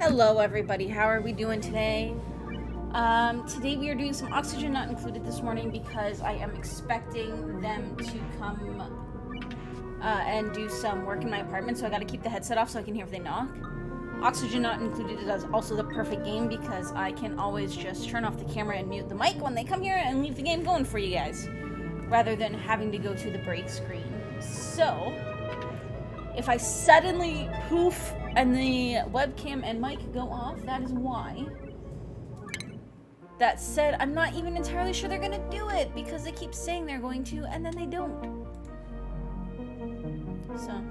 Hello everybody, how are we doing today? Today we are doing some oxygen not included this morning because I am expecting them to come and do some work in my apartment, so I gotta keep the headset off so I can hear if they knock. Oxygen not included is also the perfect game because I can always just turn off the camera and mute the mic when they come here and leave the game going for you guys, rather than having to go to the break screen. So, if I suddenly poof and the webcam and mic go off, that is why. That said, I'm not even entirely sure they're gonna do it because they keep saying they're going to and then they don't. So.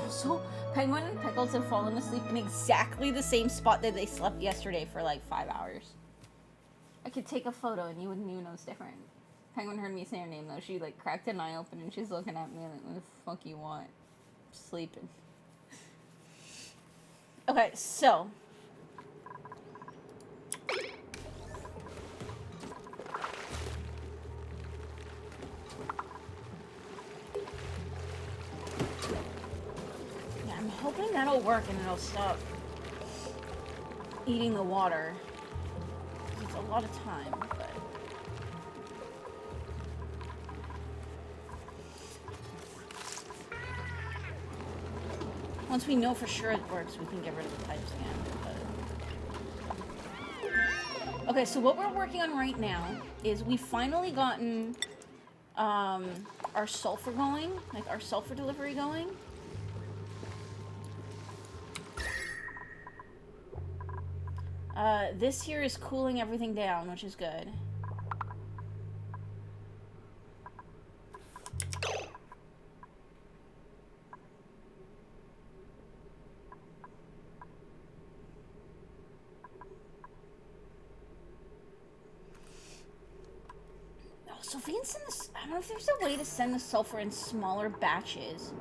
Also, Penguin and Pickles have fallen asleep in exactly the same spot that they slept yesterday for like 5 hours. I could take a photo and you wouldn't even know it's different. Penguin heard me say her name though. She like cracked an eye open and she's looking at me like, what the fuck you want? I'm sleeping. Okay, so. Yeah, I'm hoping that'll work and it'll stop eating the water. It's a lot of time, but. Once we know for sure it works, we can get rid of the pipes again. But... Okay, so what we're working on right now is we've finally gotten our sulfur going, like our sulfur delivery going. This here is cooling everything down, which is good. So if we can send this, I don't know if there's a way to send the sulfur in smaller batches.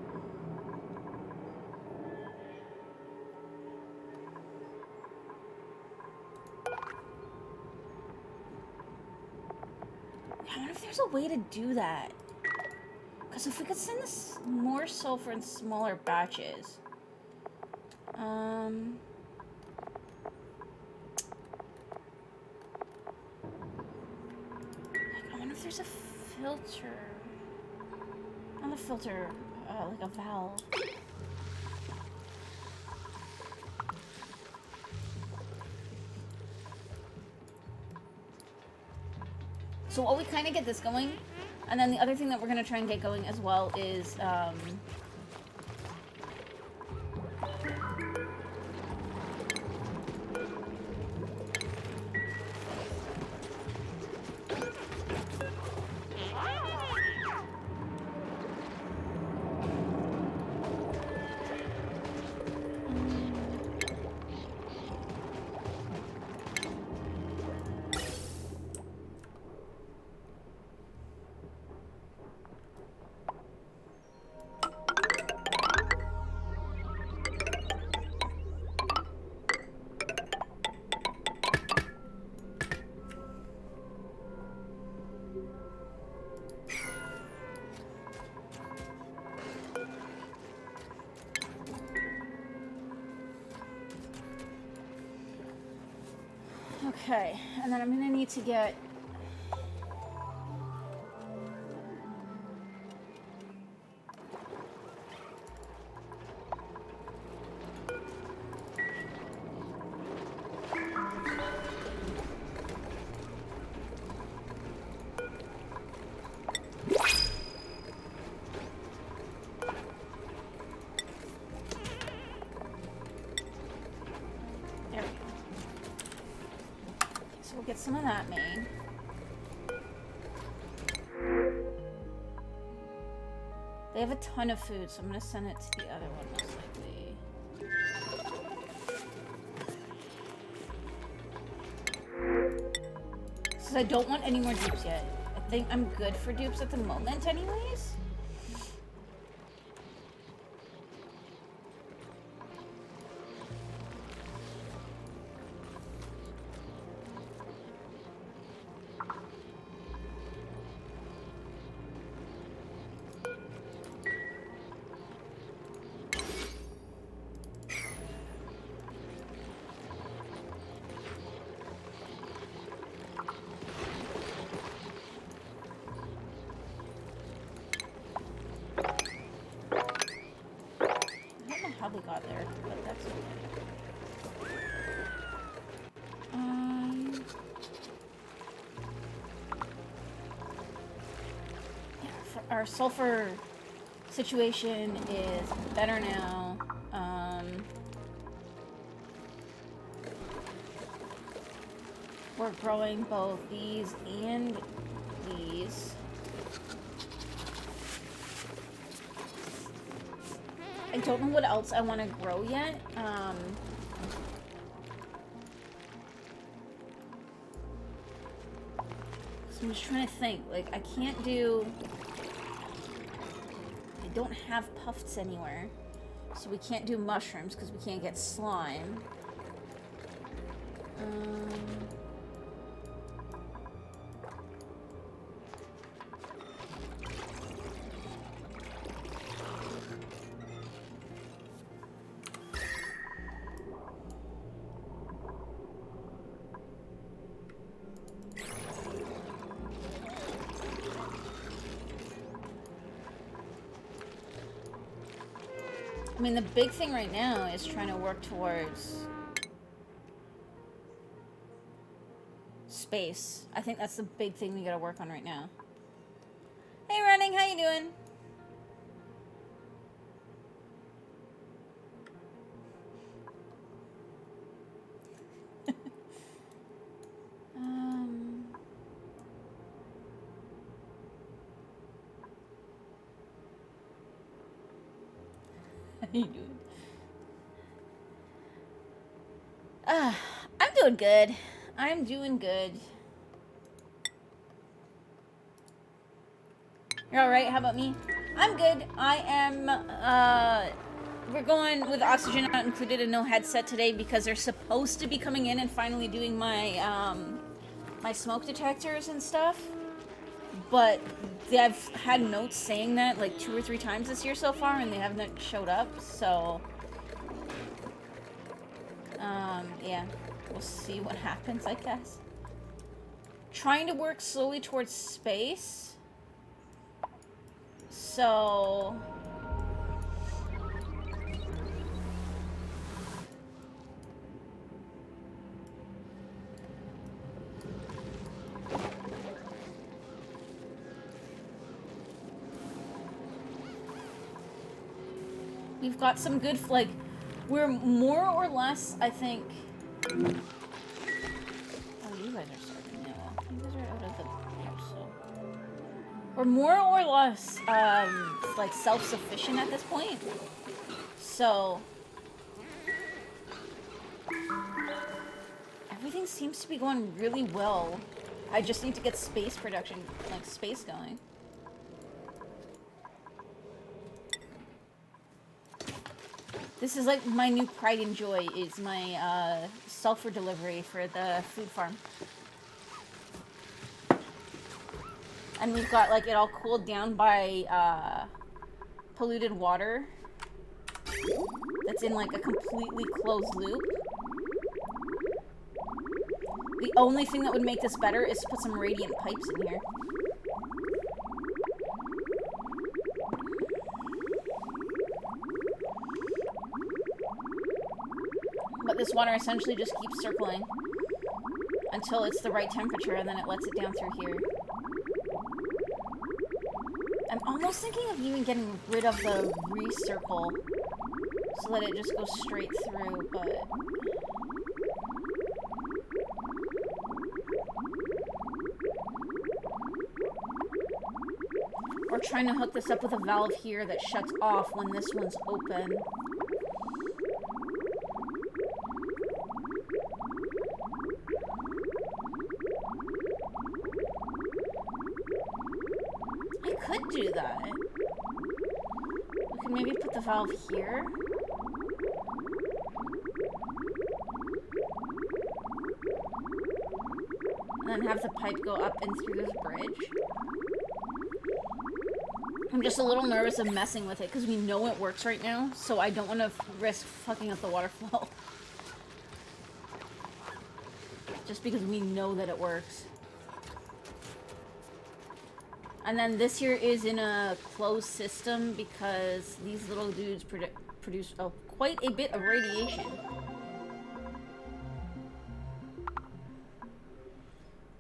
I wonder if there's a way to do that. Because if we could send this more sulfur in smaller batches. I wonder if there's a filter. Not a filter, like a valve. So while we kind of get this going, and then the other thing that we're going to try and get going as well is, okay, and then I'm going to need to get... Get some of that made. They have a ton of food, so I'm gonna send it to the other one most likely. Since I don't want any more dupes yet. I think I'm good for dupes at the moment anyways. spot there, but that's okay. Yeah, our sulfur situation is better now. We're growing both these and these. I don't know what else I want to grow yet. So I'm just trying to think. Like, I can't do... I don't have puffs anywhere. So we can't do mushrooms because we can't get slime. I mean, the big thing right now is trying to work towards space. I think that's the big thing we gotta work on right now. Hey, Running, how you doing? How you doing? I'm doing good. I'm doing good. You're alright, how about me? I'm good. I am, we're going with oxygen not included and no headset today because they're supposed to be coming in and finally doing my, my smoke detectors and stuff. But I've had notes saying that like 2 or 3 times this year so far and they haven't showed up, so... yeah. We'll see what happens, I guess. Trying to work slowly towards space. So... we've got some good, like, we're more or less, I think... Oh, you guys are starting now. You guys are out of the house, so... We're more or less, like, self-sufficient at this point. So... everything seems to be going really well. I just need to get space production, like, space going. This is like my new pride and joy, is my sulfur delivery for the food farm. And we've got like it all cooled down by polluted water that's in like a completely closed loop. The only thing that would make this better is to put some radiant pipes in here. But this water essentially just keeps circling until it's the right temperature, and then it lets it down through here. I'm almost thinking of even getting rid of the recircle so that it just goes straight through, but... we're trying to hook this up with a valve here that shuts off when this one's open. I could do that. We could maybe put the valve here. And then have the pipe go up and through this bridge. I'm just a little nervous of messing with it because we know it works right now, so I don't want to risk fucking up the water flow. Just because we know that it works. And then this here is in a closed system because these little dudes produce quite a bit of radiation.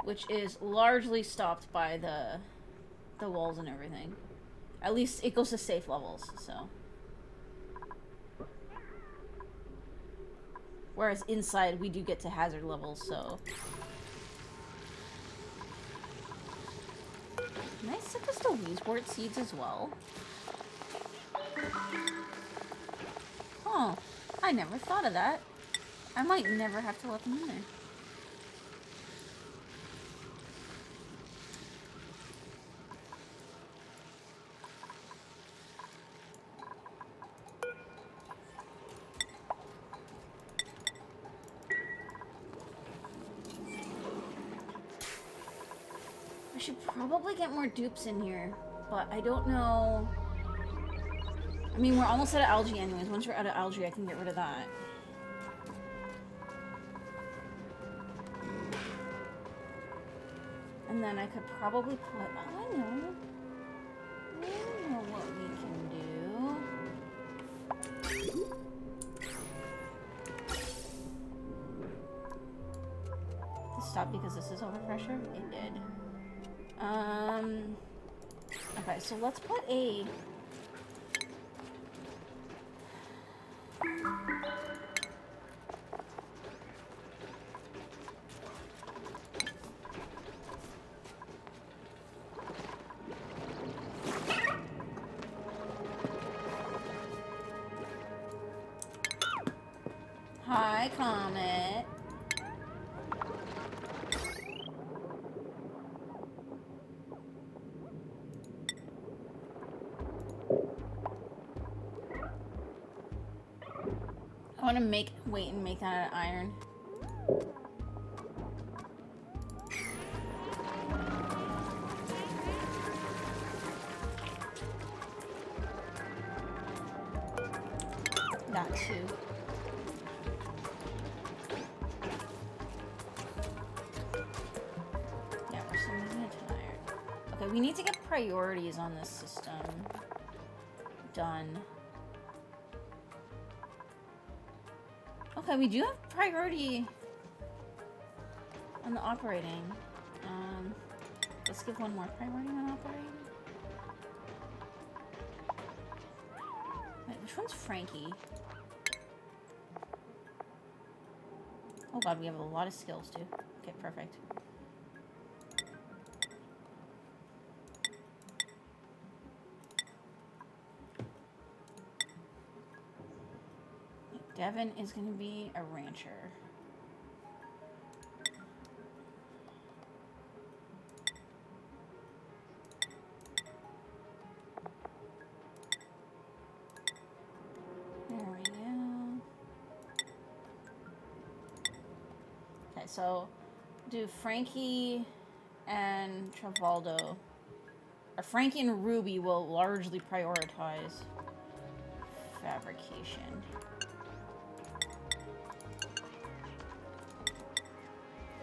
Which is largely stopped by the walls and everything. At least it goes to safe levels, so. Whereas inside we do get to hazard levels, so. Can I set this to Weezewort seeds as well? Oh, I never thought of that. I might never have to let them in there. I should probably get more dupes in here, but I don't know. I mean, we're almost out of algae anyways. Once we're out of algae, I can get rid of that. And then I could probably put... Oh, I know what we can do. This stopped because this is overpressure? It did. Okay, so let's put a... Hi, Comet. I want to wait and make that out of iron. That too. Yeah, we're still using it to iron. Okay, we need to get priorities on this system done. Okay, we do have priority on the operating. Let's give one more priority on operating. Wait, which one's Frankie? Oh god, we have a lot of skills too. Okay, perfect. Devin is going to be a rancher. There we go. Okay, so do Frankie and Travaldo. Or Frankie and Ruby will largely prioritize fabrication.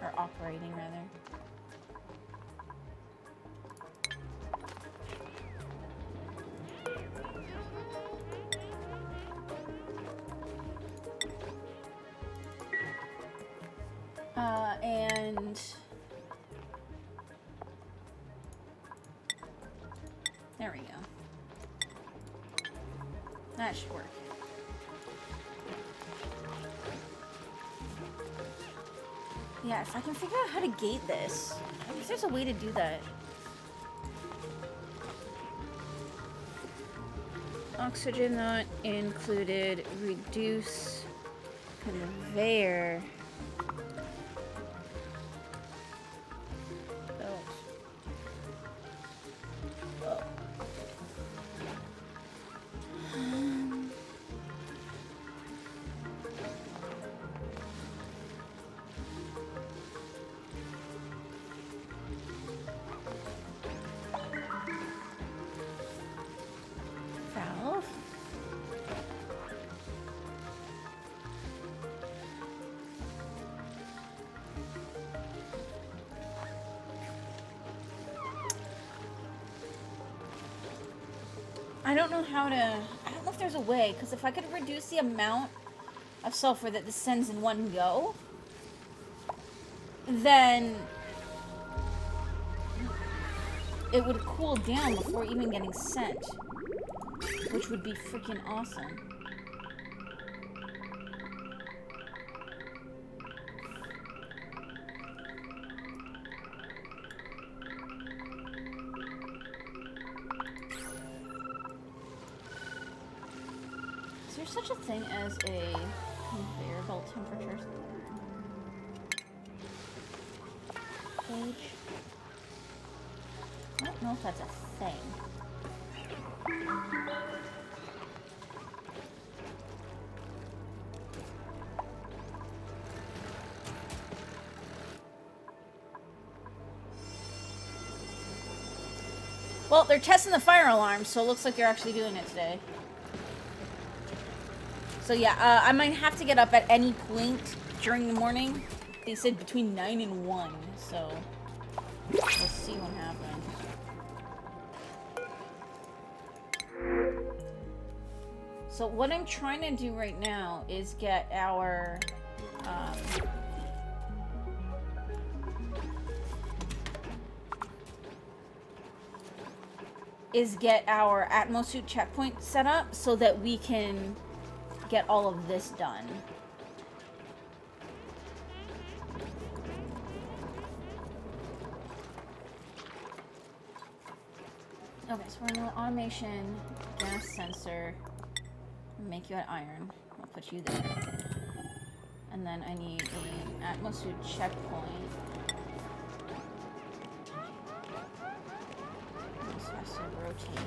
Or operating, rather. And... there we go. That should work. Yeah, if I can figure out how to gate this. I think there's a way to do that. Oxygen not included. Reduce conveyor. don't know how to... I don't know if there's a way, because if I could reduce the amount of sulfur that this sends in one go, then it would cool down before even getting sent, which would be freaking awesome. Is there such a thing as a conveyor belt temperature gauge? I don't know if that's a thing. Well, they're testing the fire alarm, so it looks like they're actually doing it today. So yeah, I might have to get up at any point during the morning. They said between 9 and 1, so we'll see what happens. So what I'm trying to do right now is get our Atmosuit checkpoint set up so that we can get all of this done. Okay, so we're gonna automation, gas sensor, make you at iron. I'll put you there. And then I need an Atmosuit checkpoint. This has to rotate.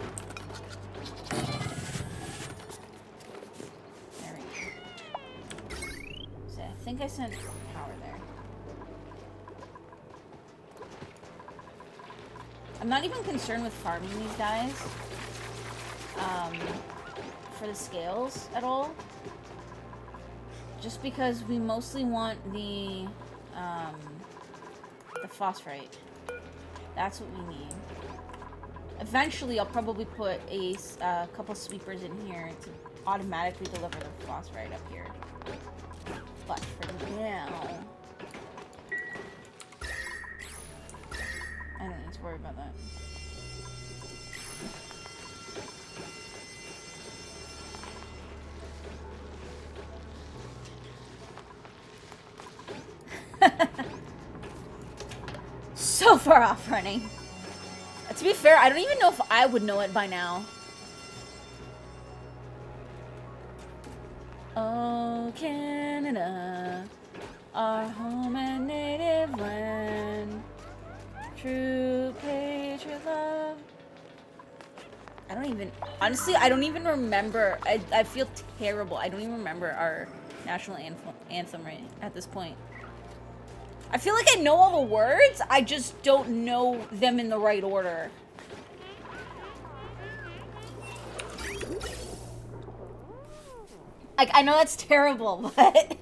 There we go. So I think I sent power there. I'm not even concerned with farming these guys for the scales at all. Just because we mostly want the phosphorite. That's what we need. Eventually, I'll probably put a couple sweepers in here to automatically deliver the phosphorite up here. But for now, I don't need to worry about that. So far off running. To be fair, I don't even know if I would know it by now. Oh, Canada, our home and native land. True patriot love. Honestly, I don't even remember. I feel terrible. I don't even remember our national anthem right at this point. I feel like I know all the words, I just don't know them in the right order. Like, I know that's terrible, but...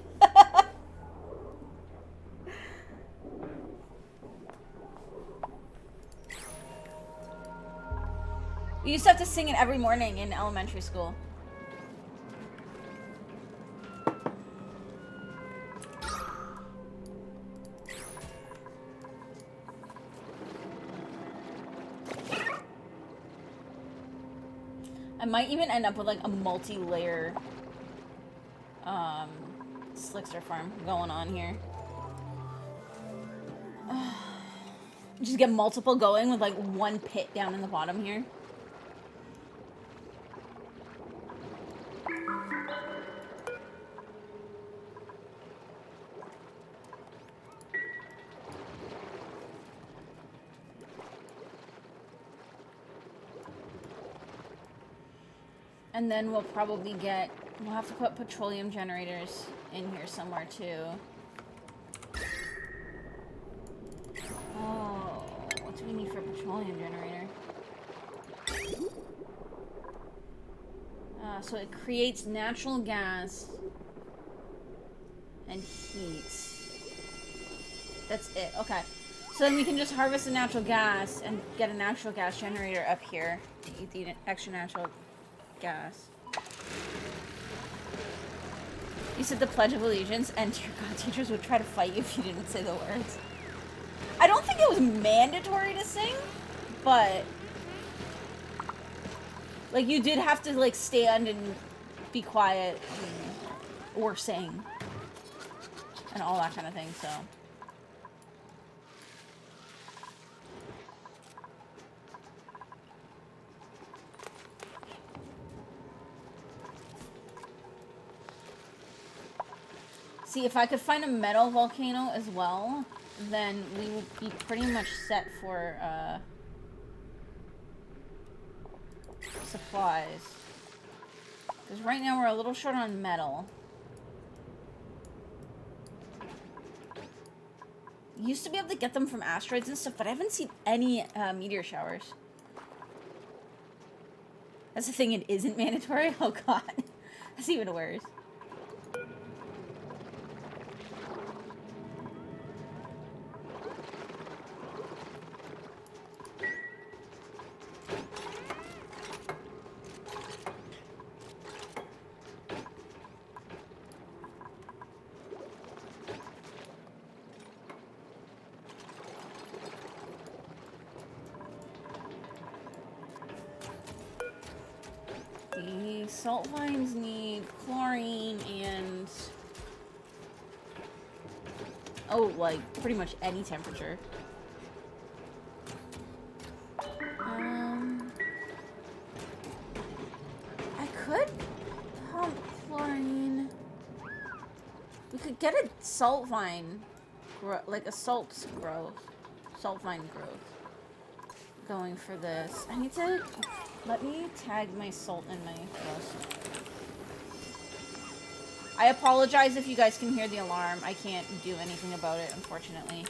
We used to have to sing it every morning in elementary school. I might even end up with like a multi-layer Slickster farm going on here. Just get multiple going with like one pit down in the bottom here. And then we'll probably we'll have to put petroleum generators in here somewhere too. Oh, what do we need for a petroleum generator? So it creates natural gas and heat. That's it, okay. So then we can just harvest the natural gas and get a natural gas generator up here to eat the extra natural gas. You said the Pledge of Allegiance, and dear God, teachers would try to fight you if you didn't say the words. I don't think it was mandatory to sing, but like you did have to like stand and be quiet or sing and all that kind of thing, so. See, if I could find a metal volcano as well, then we will be pretty much set for supplies. Because right now we're a little short on metal. Used to be able to get them from asteroids and stuff, but I haven't seen any meteor showers. That's the thing, it isn't mandatory? Oh god. That's even worse. Salt vines need chlorine and like pretty much any temperature. I could pump chlorine. We could get a salt vine, like a salt vine growth going for this. I need to. Let me tag my salt in my dust. I apologize if you guys can hear the alarm. I can't do anything about it, unfortunately.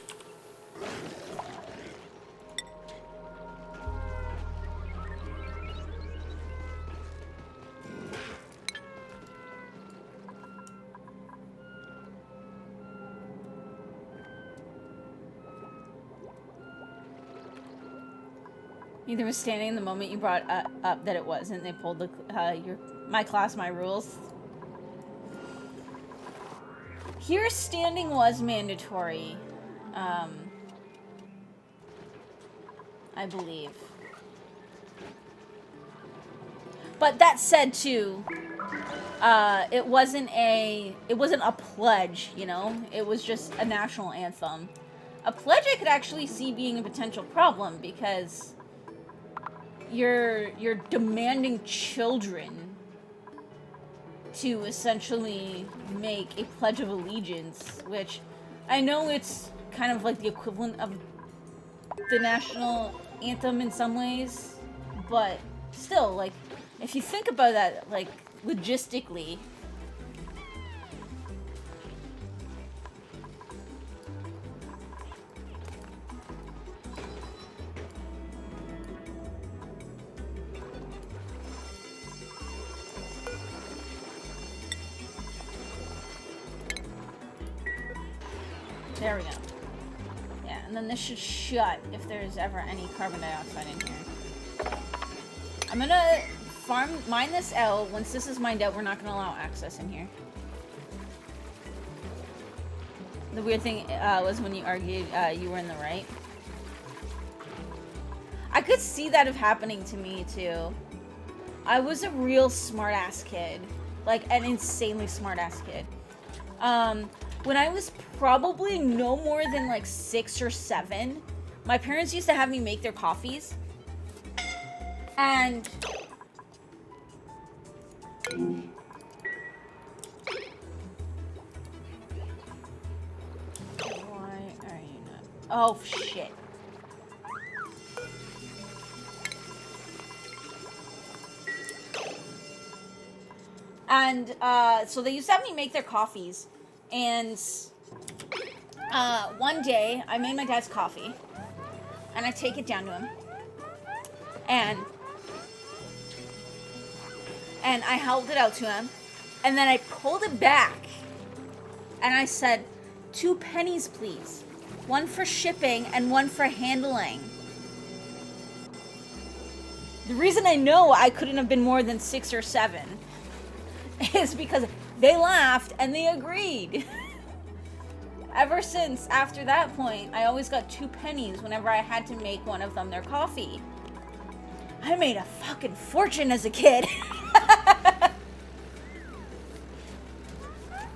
Either was standing the moment you brought up that it wasn't. They pulled the my class, my rules. Here, standing was mandatory, I believe. But that said, too, it wasn't a pledge, you know. It was just a national anthem. A pledge I could actually see being a potential problem because you're demanding children to essentially make a Pledge of Allegiance, which I know it's kind of like the equivalent of the national anthem in some ways, but still, like, if you think about that, like, logistically, there we go. Yeah, and then this should shut if there's ever any carbon dioxide in here. I'm gonna mine this out. Once this is mined out, we're not gonna allow access in here. The weird thing was when you argued you were in the right. I could see that of happening to me too. I was a real smart-ass kid. Like, an insanely smart-ass kid. When I was probably no more than like 6 or 7, my parents used to have me make their coffees. And why are you not? Oh shit. And so they used to have me make their coffees. And one day, I made my dad's coffee, and I take it down to him, and I held it out to him, and then I pulled it back, and I said, 2 pennies, please. 1 for shipping and 1 for handling. The reason I know I couldn't have been more than 6 or 7 is because they laughed and they agreed. Ever since, after that point, I always got 2 pennies whenever I had to make one of them their coffee. I made a fucking fortune as a kid.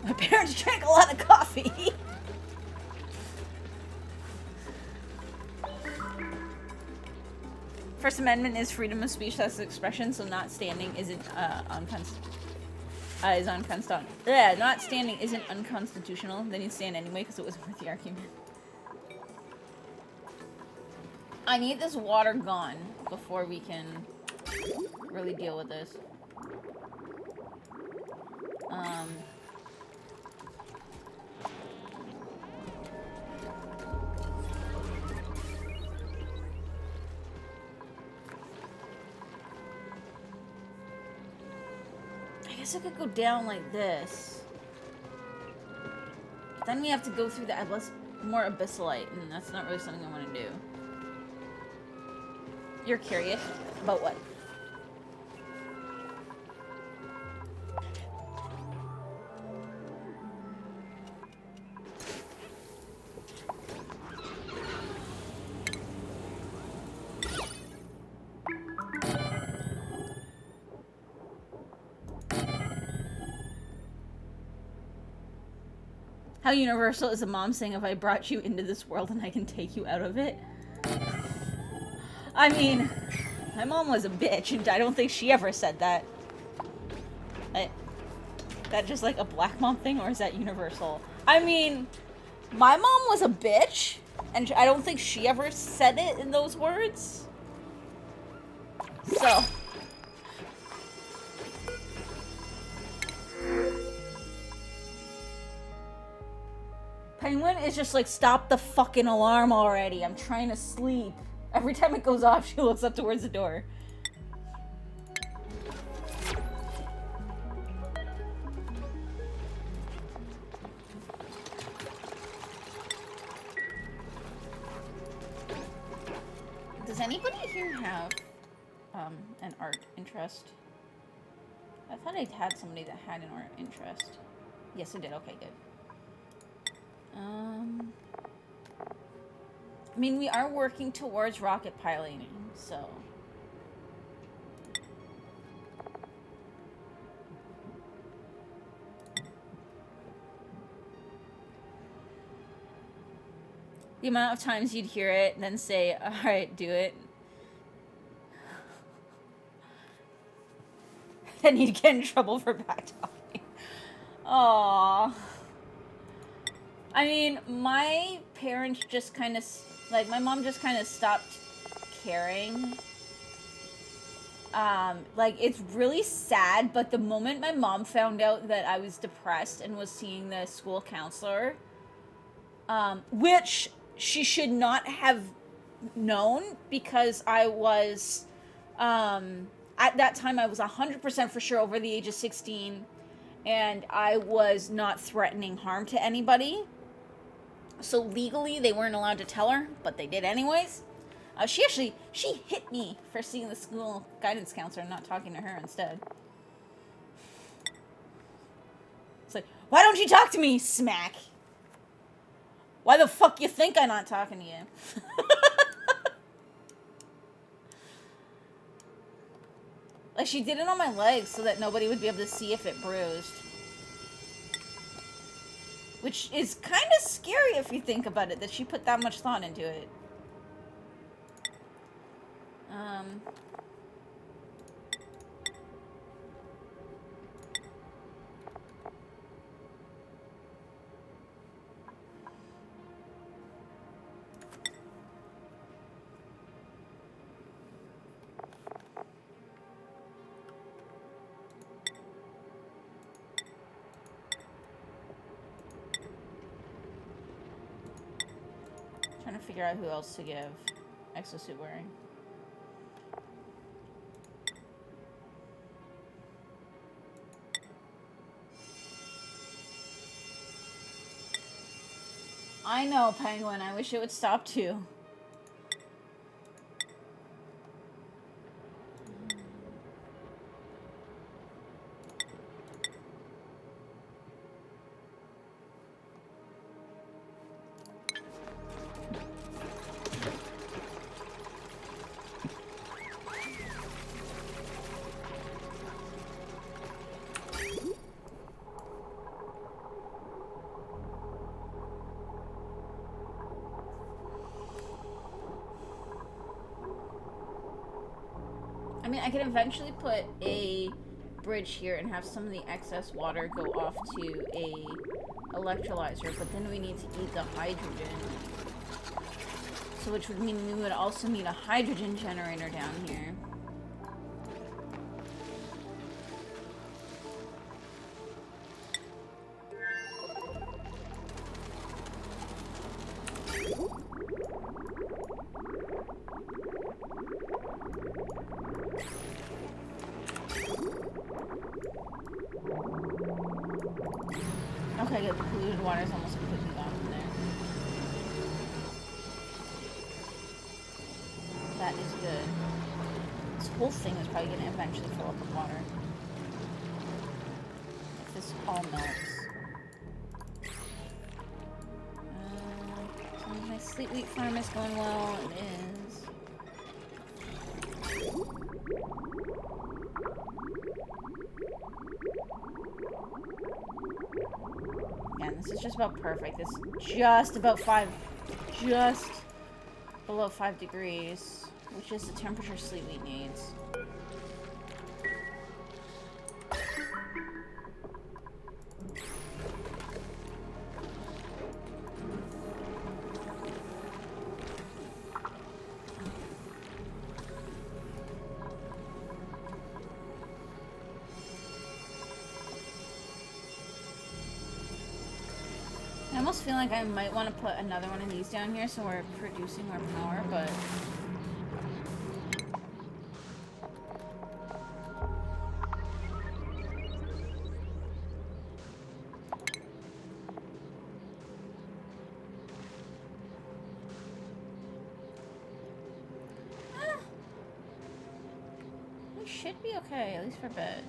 My parents drank a lot of coffee. First Amendment is freedom of speech, that's expression, so not standing isn't not standing isn't unconstitutional. Then you stand anyway because it was worth the argument. I need this water gone before we can really deal with this. I guess I could go down like this. But then we have to go through the more abyssalite, and that's not really something I want to do. You're curious about what? How universal is a mom saying, if I brought you into this world and I can take you out of it? I mean, my mom was a bitch, and I don't think she ever said that. That just like a black mom thing, or is that universal? I mean, my mom was a bitch, and I don't think she ever said it in those words. So... Penguin is just like, stop the fucking alarm already. I'm trying to sleep. Every time it goes off, she looks up towards the door. Does anybody here have an art interest? I thought I had somebody that had an art interest. Yes, I did. Okay, good. I mean, we are working towards rocket piloting, so... The amount of times you'd hear it and then say, alright, do it. Then you'd get in trouble for backtalking. Aww. I mean, my parents just kind of, like, my mom just kind of stopped caring. Like, it's really sad, but the moment my mom found out that I was depressed and was seeing the school counselor, which she should not have known, because I was, at that time, I was 100% for sure over the age of 16, and I was not threatening harm to anybody. So legally, they weren't allowed to tell her, but they did anyways. She hit me for seeing the school guidance counselor and not talking to her instead. It's like, why don't you talk to me, smack? Why the fuck you think I'm not talking to you? Like, she did it on my legs so that nobody would be able to see if it bruised. Which is kind of scary if you think about it, that she put that much thought into it. Trying to figure out who else to give exosuit wearing. I know, Penguin. I wish it would stop too. mean, I can eventually put a bridge here and have some of the excess water go off to a electrolyzer, but then we need to eat the hydrogen. So which would mean we would also need a hydrogen generator down here. Okay, good. The polluted water is almost completely gone from there. That is good. This whole thing is probably going to eventually fill up with water. If this all melts. So my sleep wheat farm is going well. It is. And this is just about perfect. It's just about just below 5 degrees, which is the temperature sleep wheat needs. I almost feel like I might want to put another one of these down here so we're producing more power, but... we should be okay, at least for a bit.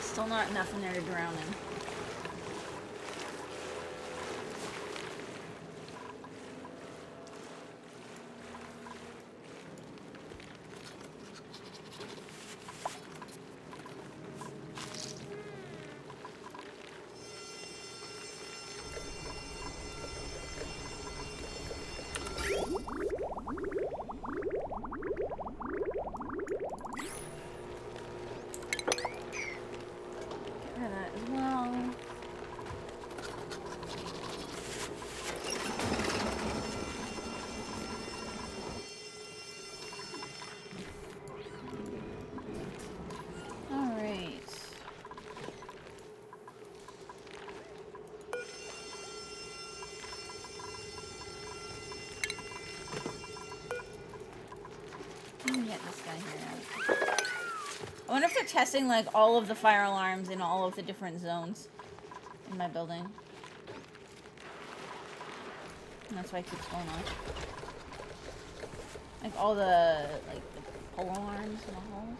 Still not enough in there to drown in. I wonder if they're testing, like, all of the fire alarms in all of the different zones in my building. And that's why it keeps going on. Like, all the, like, the pole alarms in the halls.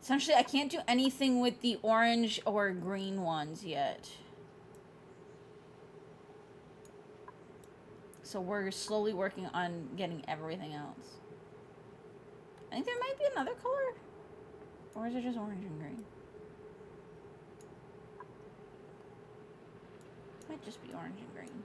Essentially, I can't do anything with the orange or green ones yet. So we're slowly working on getting everything else. I think there might be another color. Or is it just orange and green? It might just be orange and green.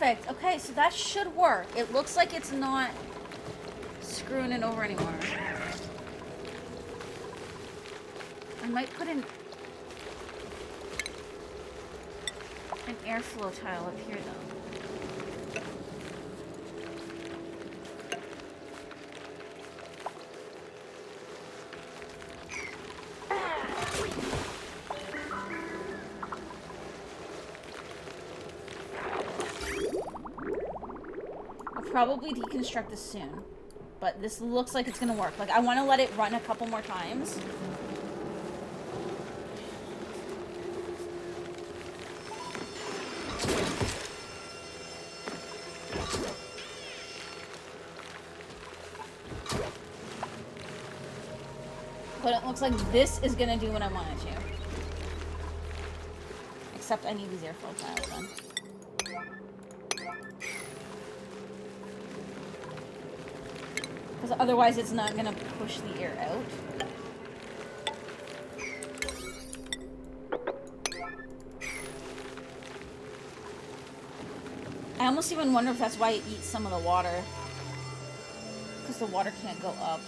Perfect. Okay, so that should work. It looks like it's not screwing it over anymore. I might put an airflow tile up here, though. I'll probably deconstruct this soon, but this looks like it's gonna work. Like, I want to let it run a couple more times. But it looks like this is gonna do what I want it to. Except I need these airflow tiles then. Because otherwise it's not gonna push the air out. I almost even wonder if that's why it eats some of the water. Because the water can't go up.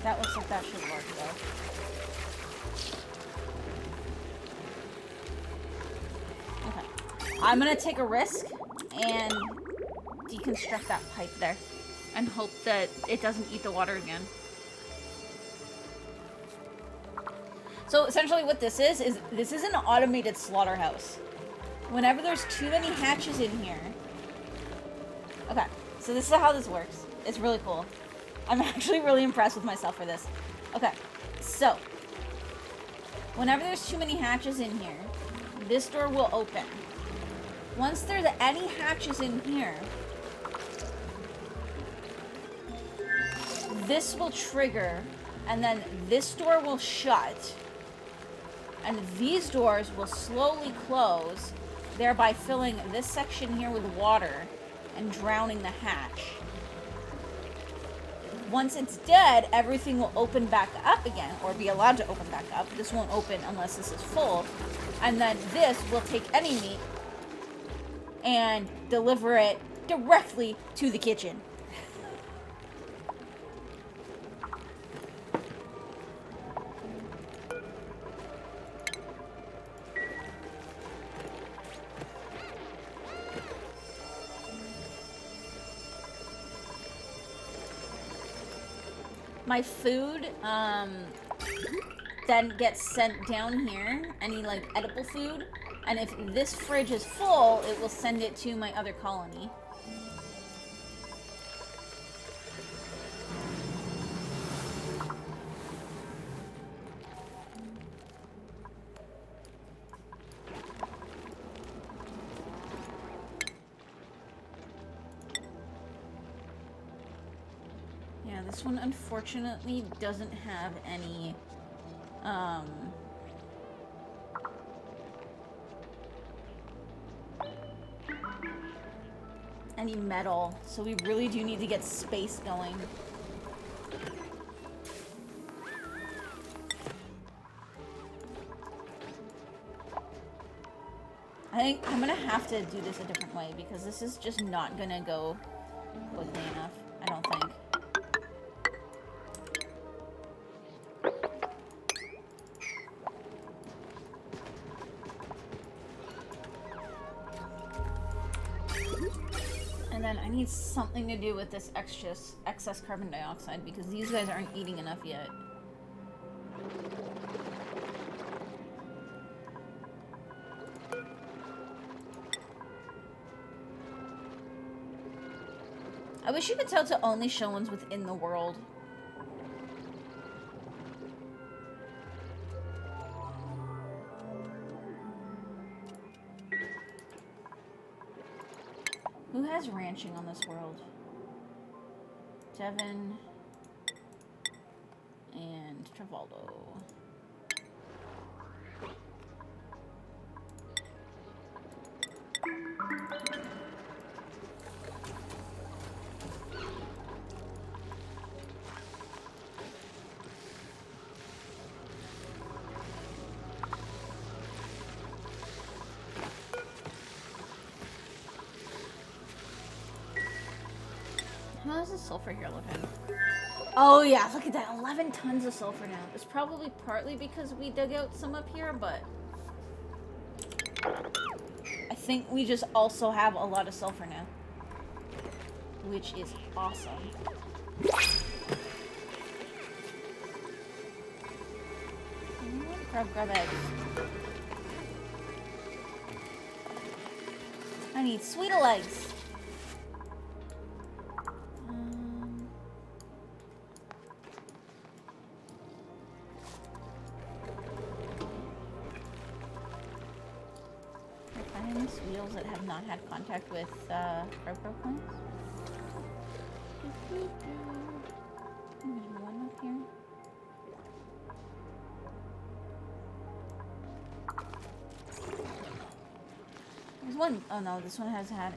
That looks like that should work, though. Okay. I'm gonna take a risk and deconstruct that pipe there. And hope that it doesn't eat the water again. So essentially what this is this is an automated slaughterhouse. Whenever there's too many hatches in here... Okay, so this is how this works. It's really cool. I'm actually really impressed with myself for this. Okay, so whenever there's too many hatches in here, this door will open. Once there's any hatches in here, this will trigger, and then this door will shut, and these doors will slowly close, thereby filling this section here with water and drowning the hatch. Once it's dead, everything will open back up again, or be allowed to open back up. This won't open unless this is full. And then this will take any meat and deliver it directly to the kitchen. My food, then gets sent down here, any, like, edible food, and if this fridge is full, it will send it to my other colony. Yeah, this one unfortunately doesn't have any, any metal, so we really do need to get space going. I think I'm gonna have to do this a different way because this is just not gonna go quickly enough, I don't think. And then I need something to do with this excess carbon dioxide because these guys aren't eating enough yet. I wish you could tell to only show ones within the world. Who has ranching on this world? Devin and Travaldo. How's the sulfur here looking? Oh yeah, look at that, 11 tons of sulfur now. It's probably partly because we dug out some up here, but I think we just also have a lot of sulfur now, which is awesome. Grab eggs. I need sweeter legs. Sweetles that have not had contact with grub plants. There's one up here. There's one. Oh no, this one has had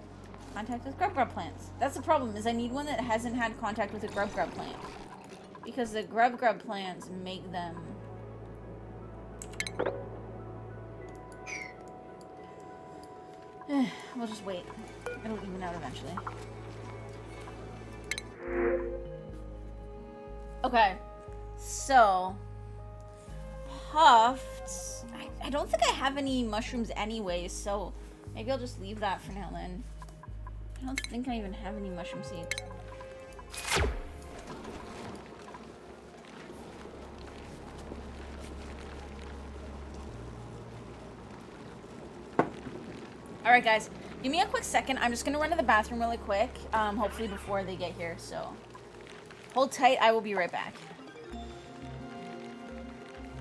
contact with grub plants. That's the problem, is I need one that hasn't had contact with a grub plant. Because the grub plants make them... We'll just wait. It'll even out eventually. Okay. So... Puffed... I don't think I have any mushrooms anyways, so... Maybe I'll just leave that for now then. I don't think I even have any mushroom seeds. Alright guys, give me a quick second. I'm just gonna run to the bathroom really quick, hopefully before they get here, so hold tight, I will be right back.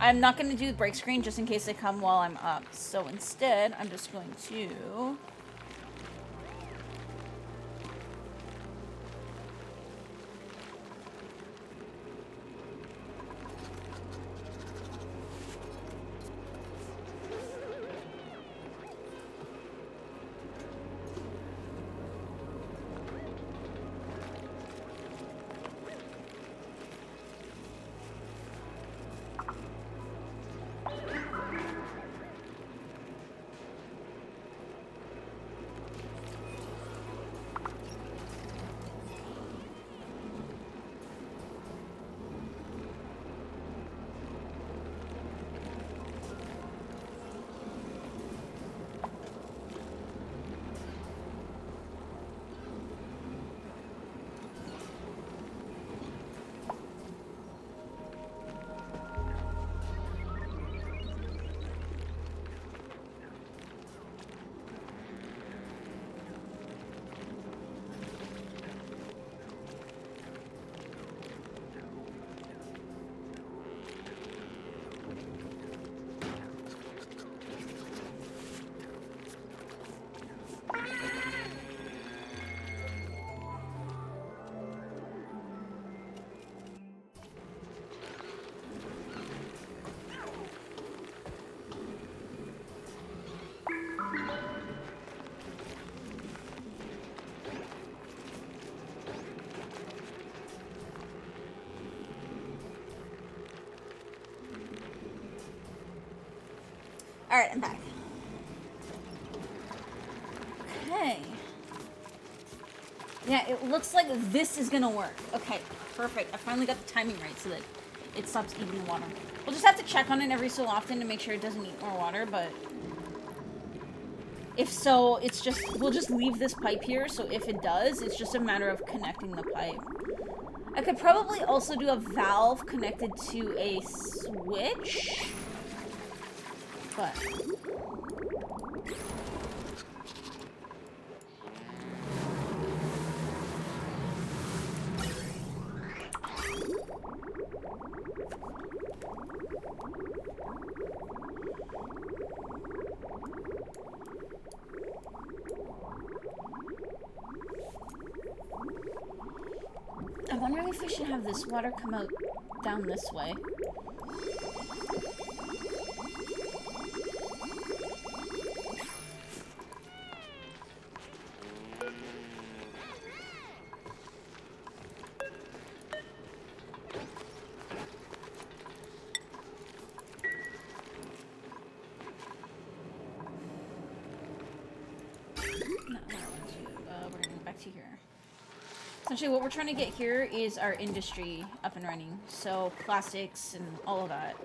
I'm not gonna do the break screen just in case they come while I'm up, so instead, I'm just going to... Alright, I'm back. Okay. Yeah, it looks like this is gonna work. Okay, perfect. I finally got the timing right so that it stops eating the water. We'll just have to check on it every so often to make sure it doesn't eat more water, but... If so, it's just... We'll just leave this pipe here, so if it does, it's just a matter of connecting the pipe. I could probably also do a valve connected to a switch. But... wonder if I should have this water come out down this way. Essentially, what we're trying to get here is our industry up and running. So, plastics and all of that.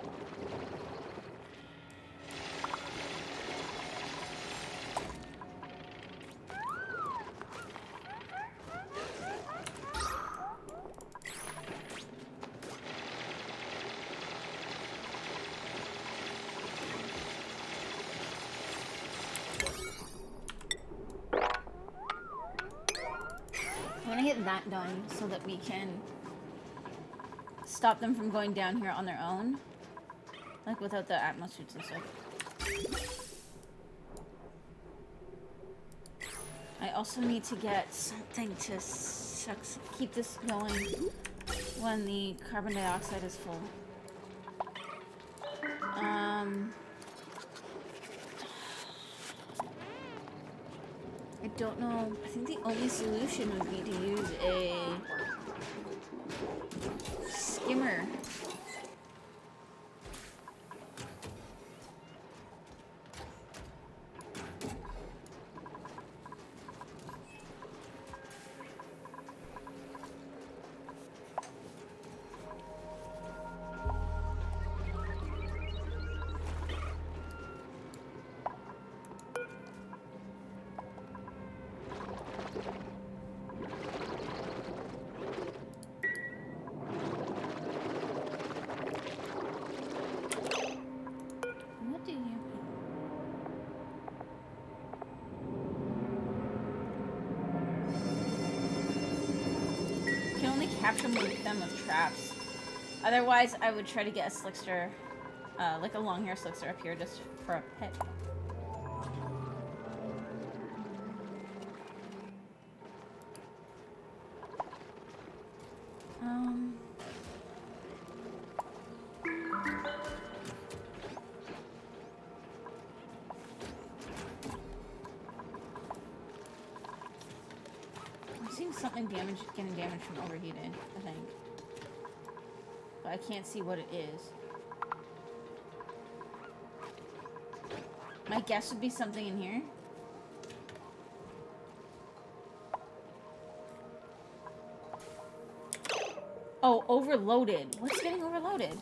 That done so that we can stop them from going down here on their own, like without the Atmos suits and stuff. I also need to get something to keep this going when the carbon dioxide is full. I don't know. I think the only solution would be to use a skimmer. Capture them with traps. Otherwise, I would try to get a slickster, like a long hair slickster up here just for a pet. Getting damaged from overheated, I think. But I can't see what it is. My guess would be something in here. Oh, overloaded. What's getting overloaded?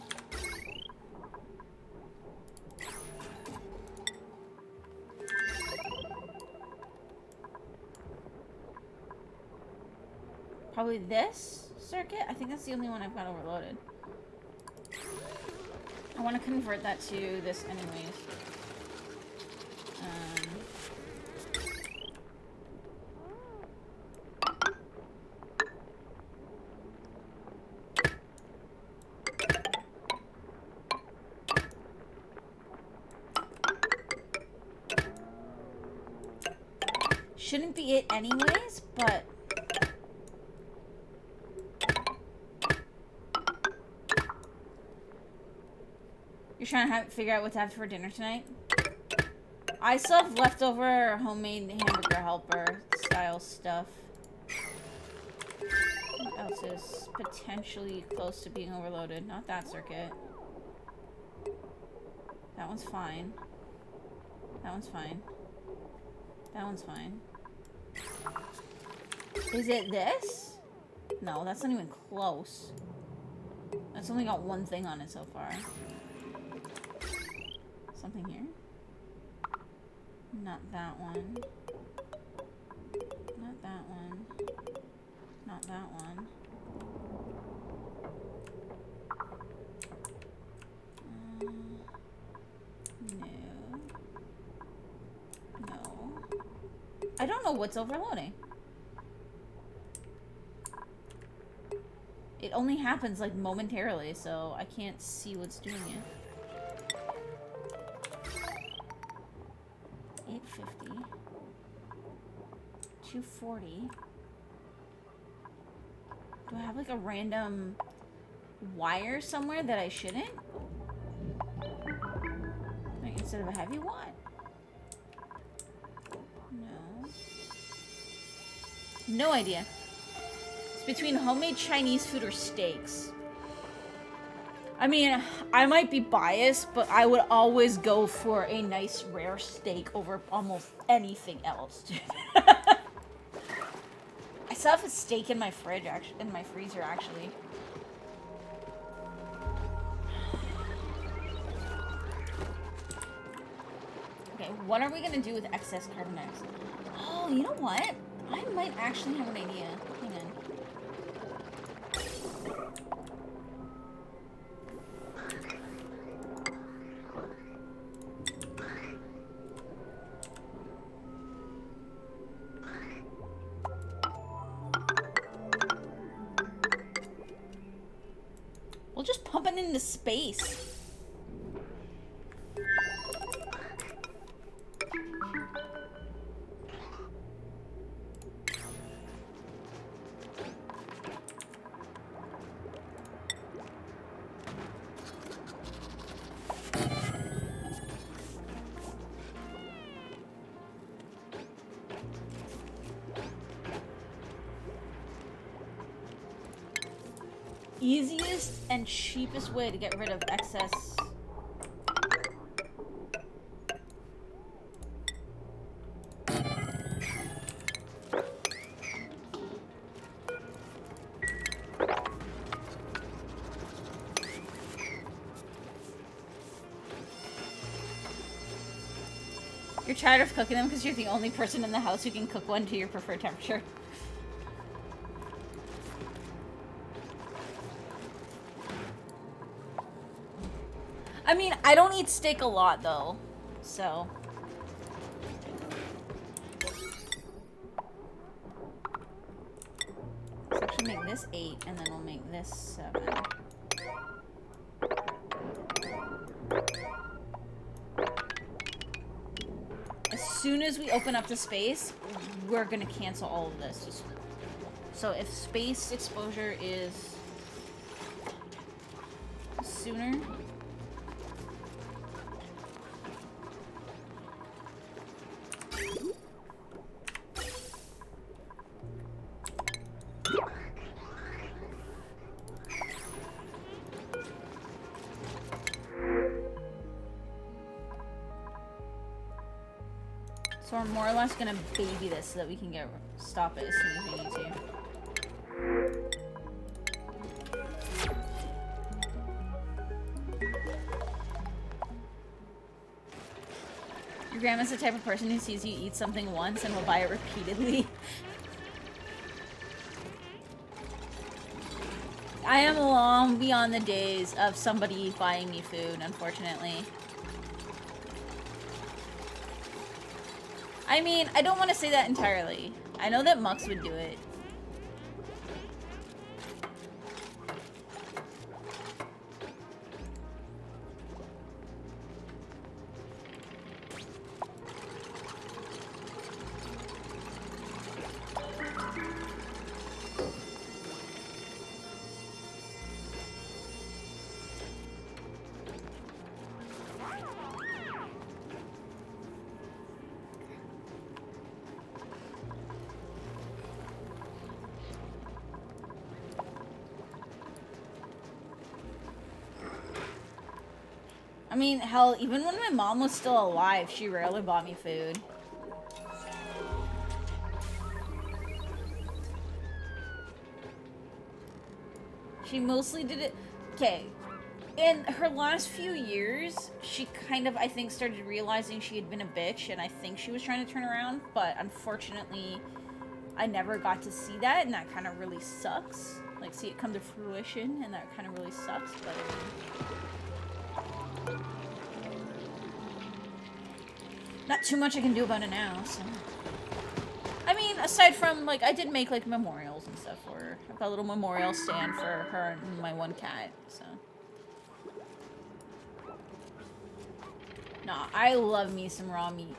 Probably this circuit? I think that's the only one I've got overloaded. I want to convert that to this anyways. Shouldn't be it anyways, but... You're trying to figure out what to have for dinner tonight? I still have leftover homemade hamburger helper style stuff. What else is potentially close to being overloaded? Not that circuit. That one's fine. That one's fine. That one's fine. Is it this? No, that's not even close. That's only got one thing on it so far. Something here? Not that one. Not that one. Not that one. No. No. I don't know what's overloading. It only happens like momentarily, so I can't see what's doing it. 850. 240. Do I have like a random wire somewhere that I shouldn't? Like instead of a heavy wad? No. No idea. It's between homemade Chinese food or steaks. I mean, I might be biased, but I would always go for a nice rare steak over almost anything else. I still have a steak in my fridge, actually, in my freezer, actually. Okay, what are we gonna do with excess carbon dioxide? Oh, you know what? I might actually have an idea. Hang on. We'll just pump it into space. Easiest and cheapest way to get rid of excess. You're tired of cooking them because you're the only person in the house who can cook one to your preferred temperature. I mean, I don't eat steak a lot, though, so... Let's actually make this 8, and then we'll make this 7. As soon as we open up the space, we're gonna cancel all of this. So if space exposure is sooner... So we're more or less gonna baby this so that we can stop it as soon as we need to. Your grandma's the type of person who sees you eat something once and will buy it repeatedly. I am long beyond the days of somebody buying me food, unfortunately. I mean, I don't want to say that entirely. I know that Mux would do it. I mean, hell, even when my mom was still alive, she rarely bought me food. She mostly did it... Okay. In her last few years, she kind of, I think, started realizing she had been a bitch, and I think she was trying to turn around, but unfortunately, I never got to see that, and that kind of really sucks. Like, see it come to fruition, and that kind of really sucks, but I mean... Not too much I can do about it now, so... I mean, aside from, like, I did make, like, memorials and stuff for her. I've got a little memorial stand for her and my one cat, so... Nah, I love me some raw meat.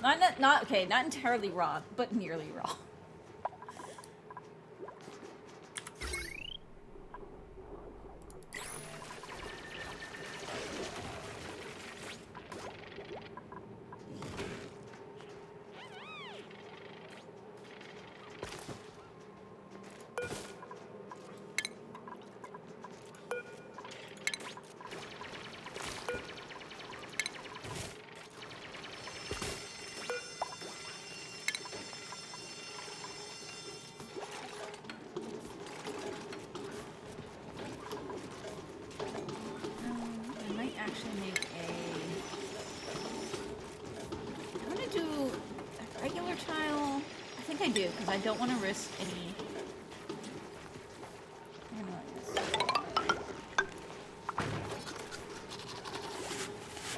Not entirely raw, but nearly raw. I do, because I don't want to risk any...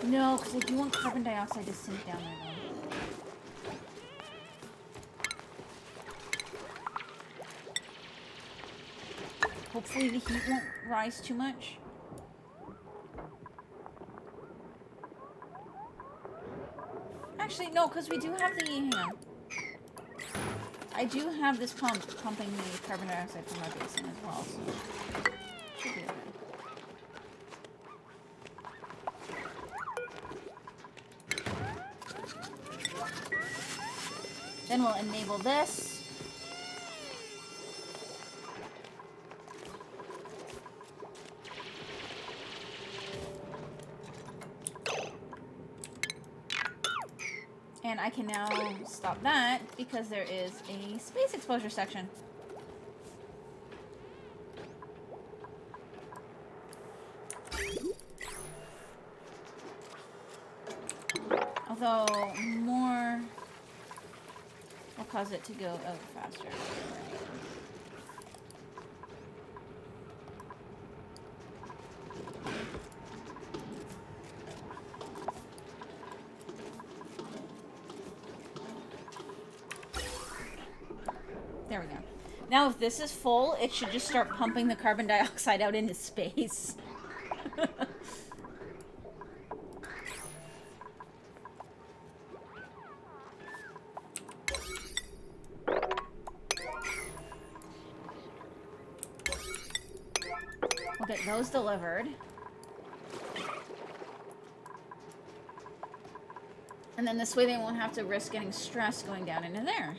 No, because I do want carbon dioxide to sink down there, though. Hopefully the heat won't rise too much. Actually, no, because we do have the... Hang on. I do have this pump pumping the carbon dioxide from our basin as well, so... Should be okay. Then we'll enable this. And I can now stop that because there is a space exposure section. Although more will cause it to go out faster. There we go. Now if this is full, it should just start pumping the carbon dioxide out into space. We'll get those delivered. And then this way they won't have to risk getting stressed going down into there.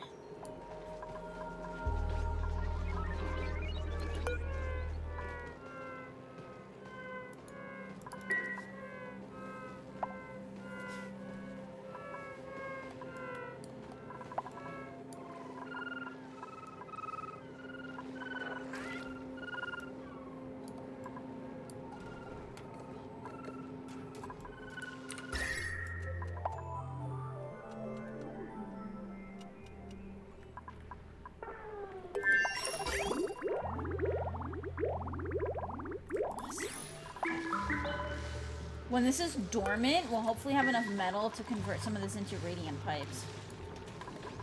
When this is dormant, we'll hopefully have enough metal to convert some of this into radiant pipes.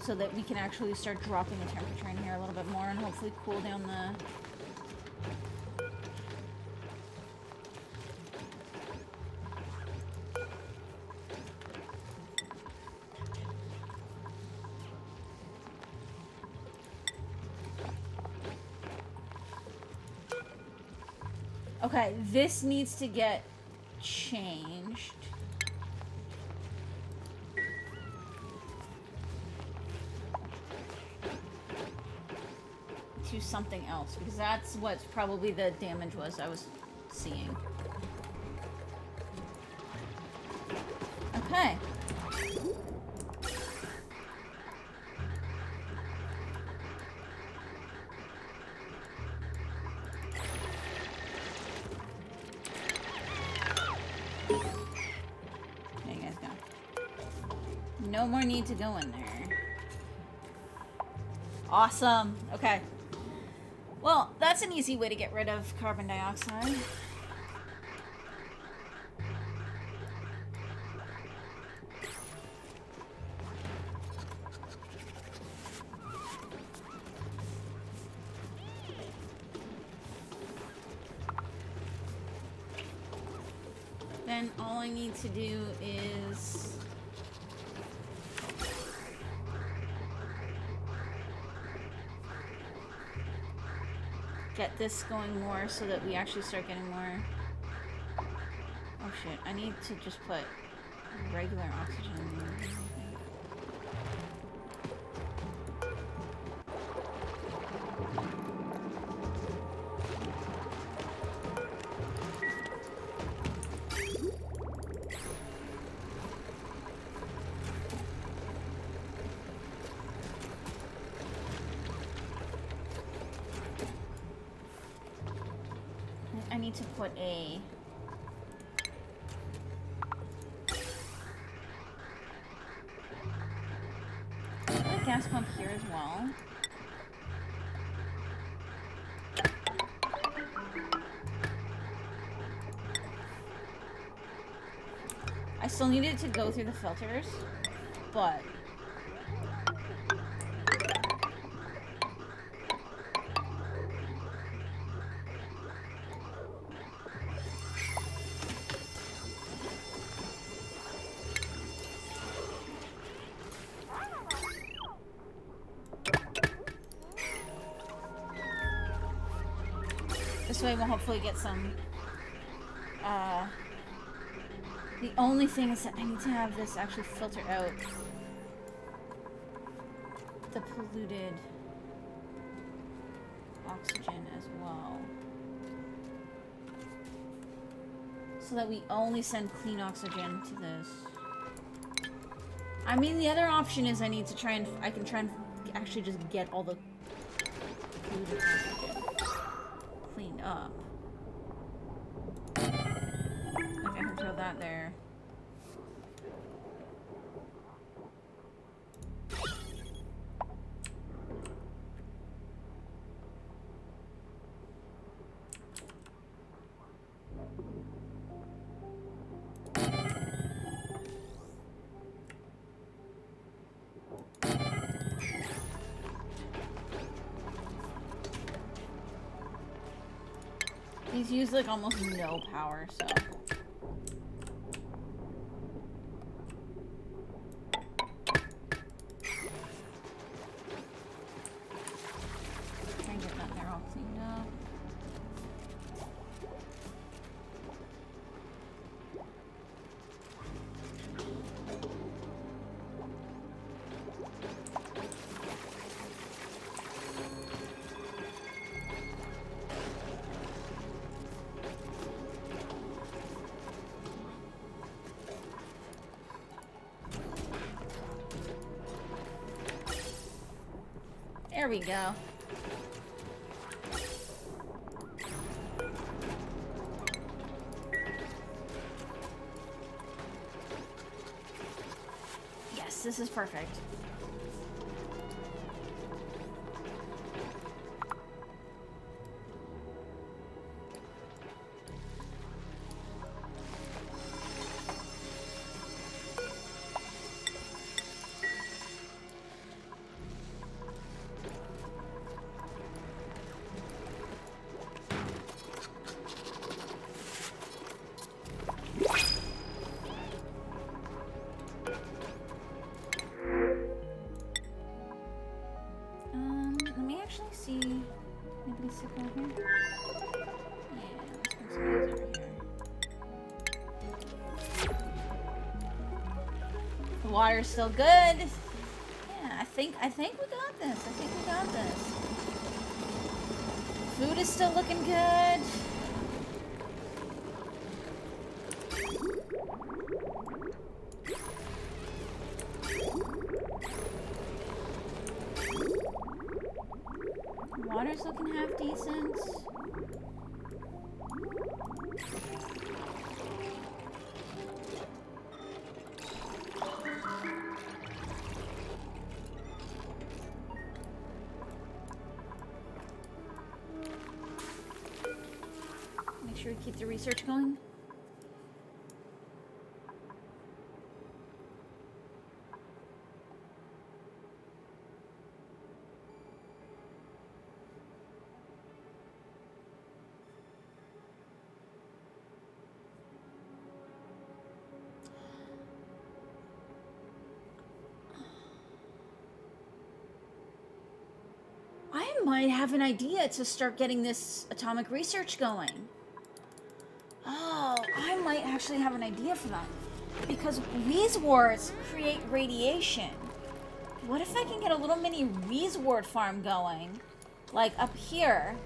So that we can actually start dropping the temperature in here a little bit more and hopefully cool down the... Okay, this needs to get changed to something else because that's what probably the damage was I was seeing. Okay. No more need to go in there. Awesome. Okay. Well, that's an easy way to get rid of carbon dioxide. Then all I need to do is... get this going more so that we actually start getting more... Oh shit, I need to just put regular oxygen in there. I need to put a... gas pump here as well. I still need it to go through the filters, but this way we'll hopefully get some, the only thing is that I need to have this actually filter out the polluted oxygen as well. So that we only send clean oxygen to this. I mean, the other option is I need to try and, I can try and actually just get all the polluted oxygen cleaned up. Like I can throw that there. These use like almost no power, so. Try and get that there all cleaned up. There we go. Yes, this is perfect. Let me actually see. Anybody sick out here? Yeah, let's bring some of these over here. The water's still good. Yeah, I think we got this. I think we got this. Food is still looking good. Water's looking half decent. Make sure we keep the research going. I might have an idea to start getting this atomic research going. Oh, I might actually have an idea for that. Because Wheezewort create radiation. What if I can get a little mini Wheezewort farm going? Like up here.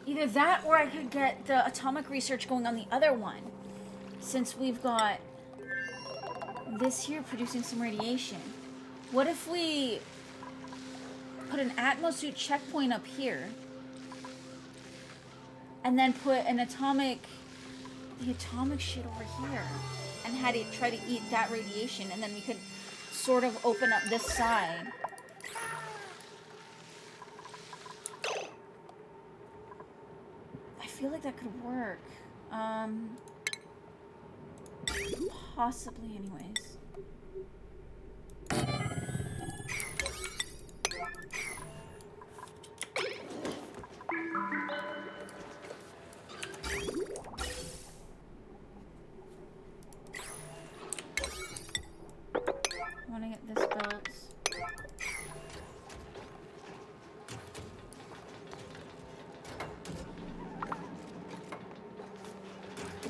Either that or I could get the atomic research going on the other one. Since we've got this here producing some radiation. What if we put an Atmosuit checkpoint up here. And then put an the atomic shit over here. And had it try to eat that radiation. And then we could sort of open up this side. I feel like that could work. Possibly anyways. I want to get this built.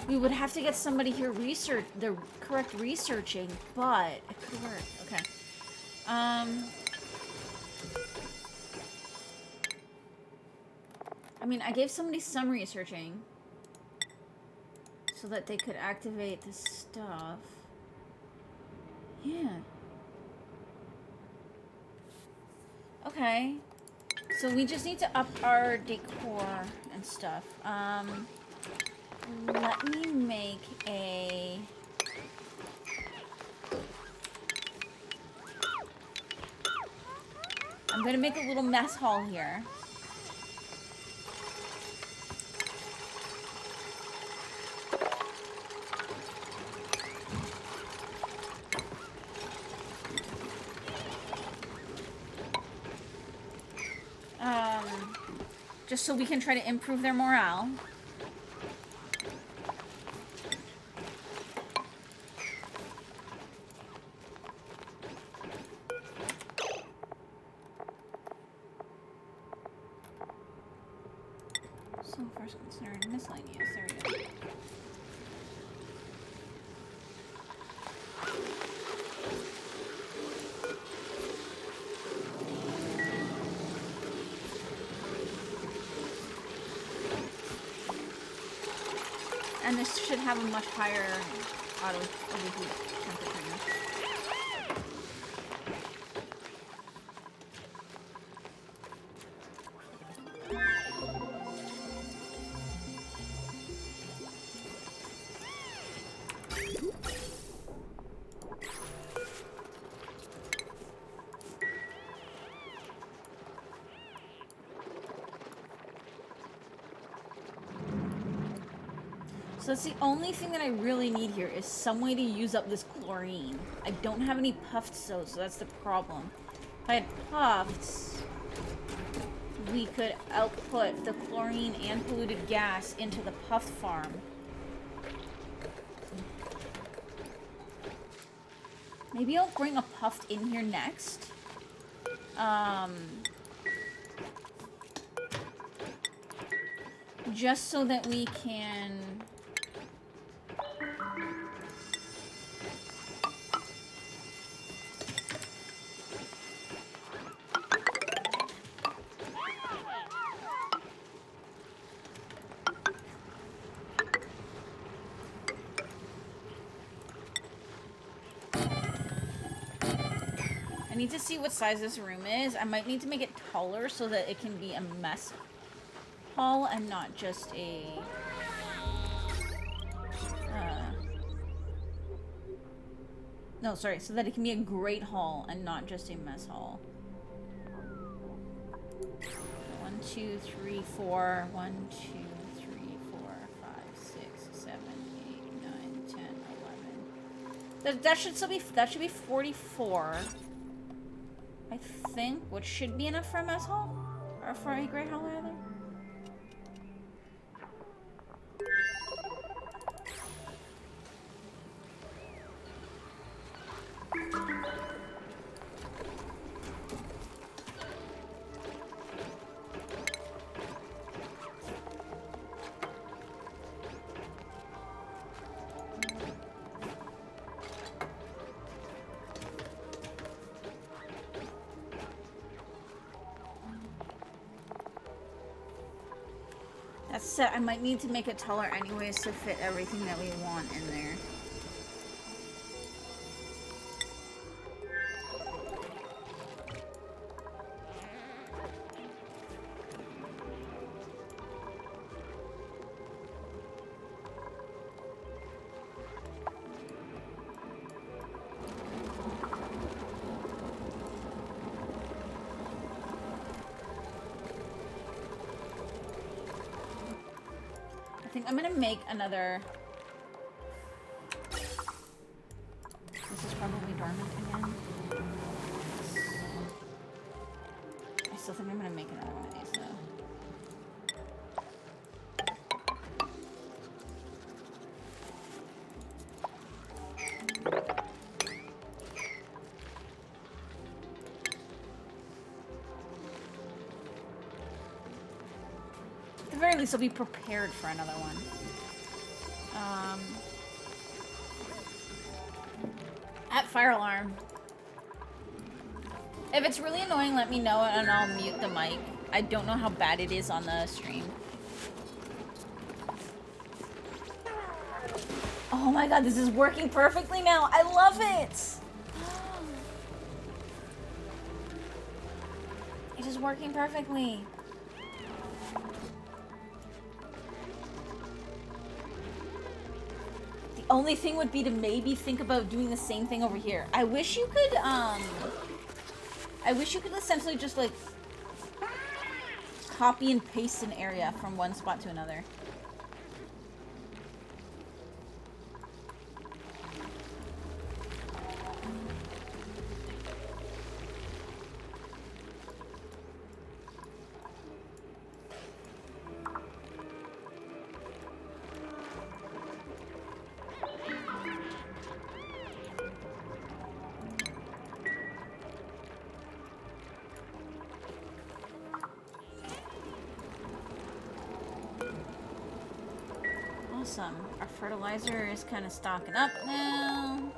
We would have to get somebody here research the correct researching, but it could work. Okay. I mean, I gave somebody some researching so that they could activate this stuff. Yeah. Okay. So we just need to up our decor and stuff. Let me make a... I'm gonna make a little mess hall here. Just so we can try to improve their morale. So first considered miscellaneous, there we go. And this should have a much higher auto overheat temperature. So that's the only thing that I really need here is some way to use up this chlorine. I don't have any puffs though, so that's the problem. If I had puffs, we could output the chlorine and polluted gas into the puff farm. Maybe I'll bring a puff in here next. Just so that we can... I need to see what size this room is. I might need to make it taller so that it can be a mess hall and not just a... no, sorry, so that it can be a great hall and not just a mess hall. 1, 2, 3, 4. 1, 2, 3, 4, 5, 6, 7, 8, 9, 10, 11. That should still be, that should be 44. I think, which should be enough for a mess hall? Or for a great hall, rather? That said, I might need to make it taller anyways to fit everything that we want in there. think I'm gonna make another... This is probably dormant again. I still think I'm gonna make another one of these though. At the very least, I'll be prepared for another one. At fire alarm. If it's really annoying, let me know and I'll mute the mic. I don't know how bad it is on the stream. Oh my god, this is working perfectly now. I love it. It is working perfectly. The only thing would be to maybe think about doing the same thing over here. I wish you could essentially just like copy and paste an area from one spot to another. Awesome. Our fertilizer is kind of stocking up now.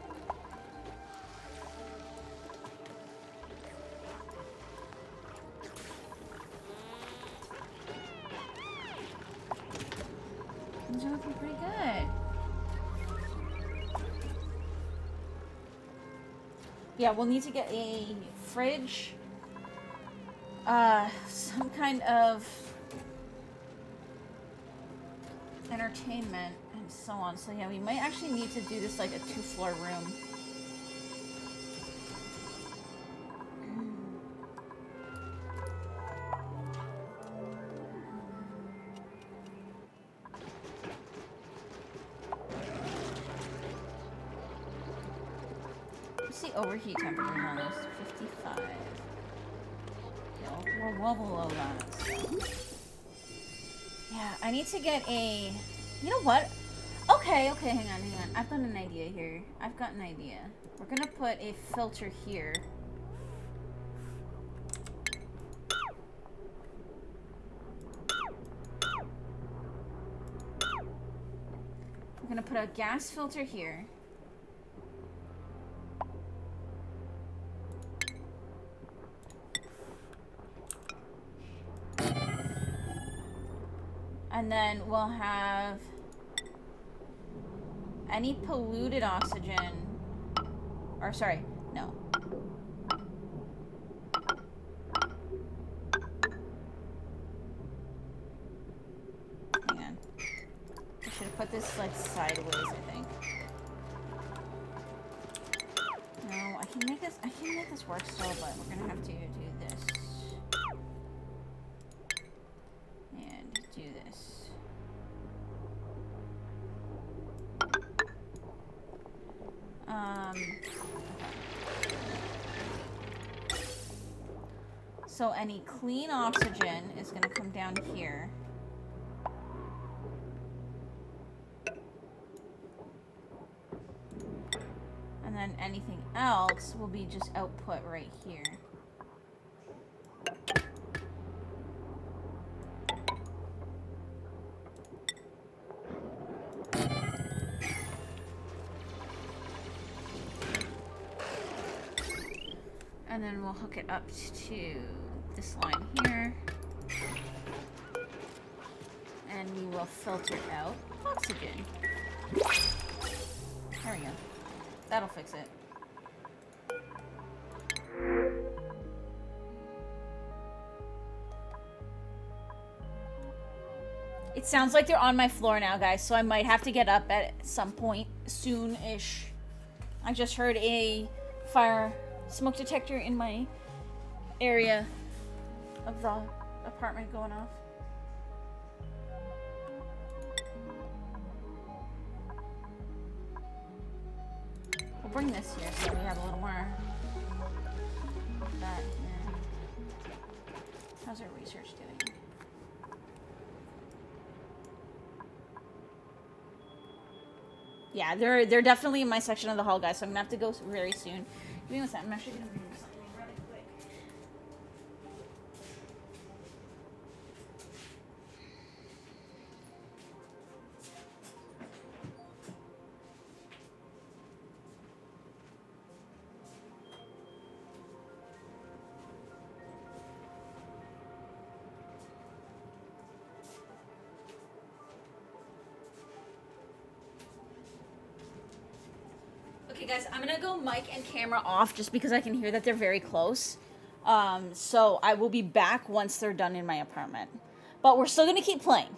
Things are looking pretty good. Yeah, we'll need to get a fridge. Some kind of entertainment and so on. So yeah, we might actually need to do this like a 2-floor room. What's the overheat temperature on this? 55. Yeah, we're well below that. So. Yeah, I need to get a... You know what? Okay, hang on. I've got an idea here. I've got an idea. We're gonna put a filter here. We're gonna put a gas filter here. And then we'll have any polluted oxygen, or sorry, no. Hang on. I should have put this like sideways, I think. No, I can make this work still, but we're gonna have to do this. And do this. So any clean oxygen is going to come down here. And then anything else will be just output right here. And then we'll hook it up to this line here. And we will filter out oxygen. There we go. That'll fix it. It sounds like they're on my floor now, guys, so I might have to get up at some point soon-ish. I just heard a fire smoke detector in my area of the apartment going off. bring this here so we have a little more of that here. How's our research doing? Yeah, they're definitely in my section of the hall, guys, so I'm gonna have to go very soon. Give me one second. I'm actually gonna move something really quick. Okay, guys, I'm gonna go mic and camera off just because I can hear that they're very close. So I will be back once they're done in my apartment. But we're still gonna keep playing.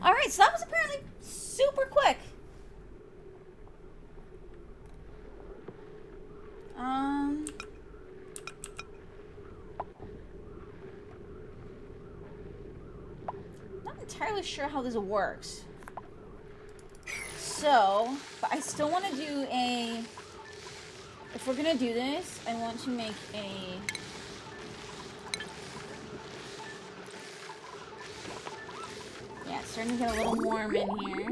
Alright, so that was apparently super quick. Not entirely sure how this works. So, but I still want to do a... If we're gonna do this, I want to make a... Yeah, it's starting to get a little warm in here.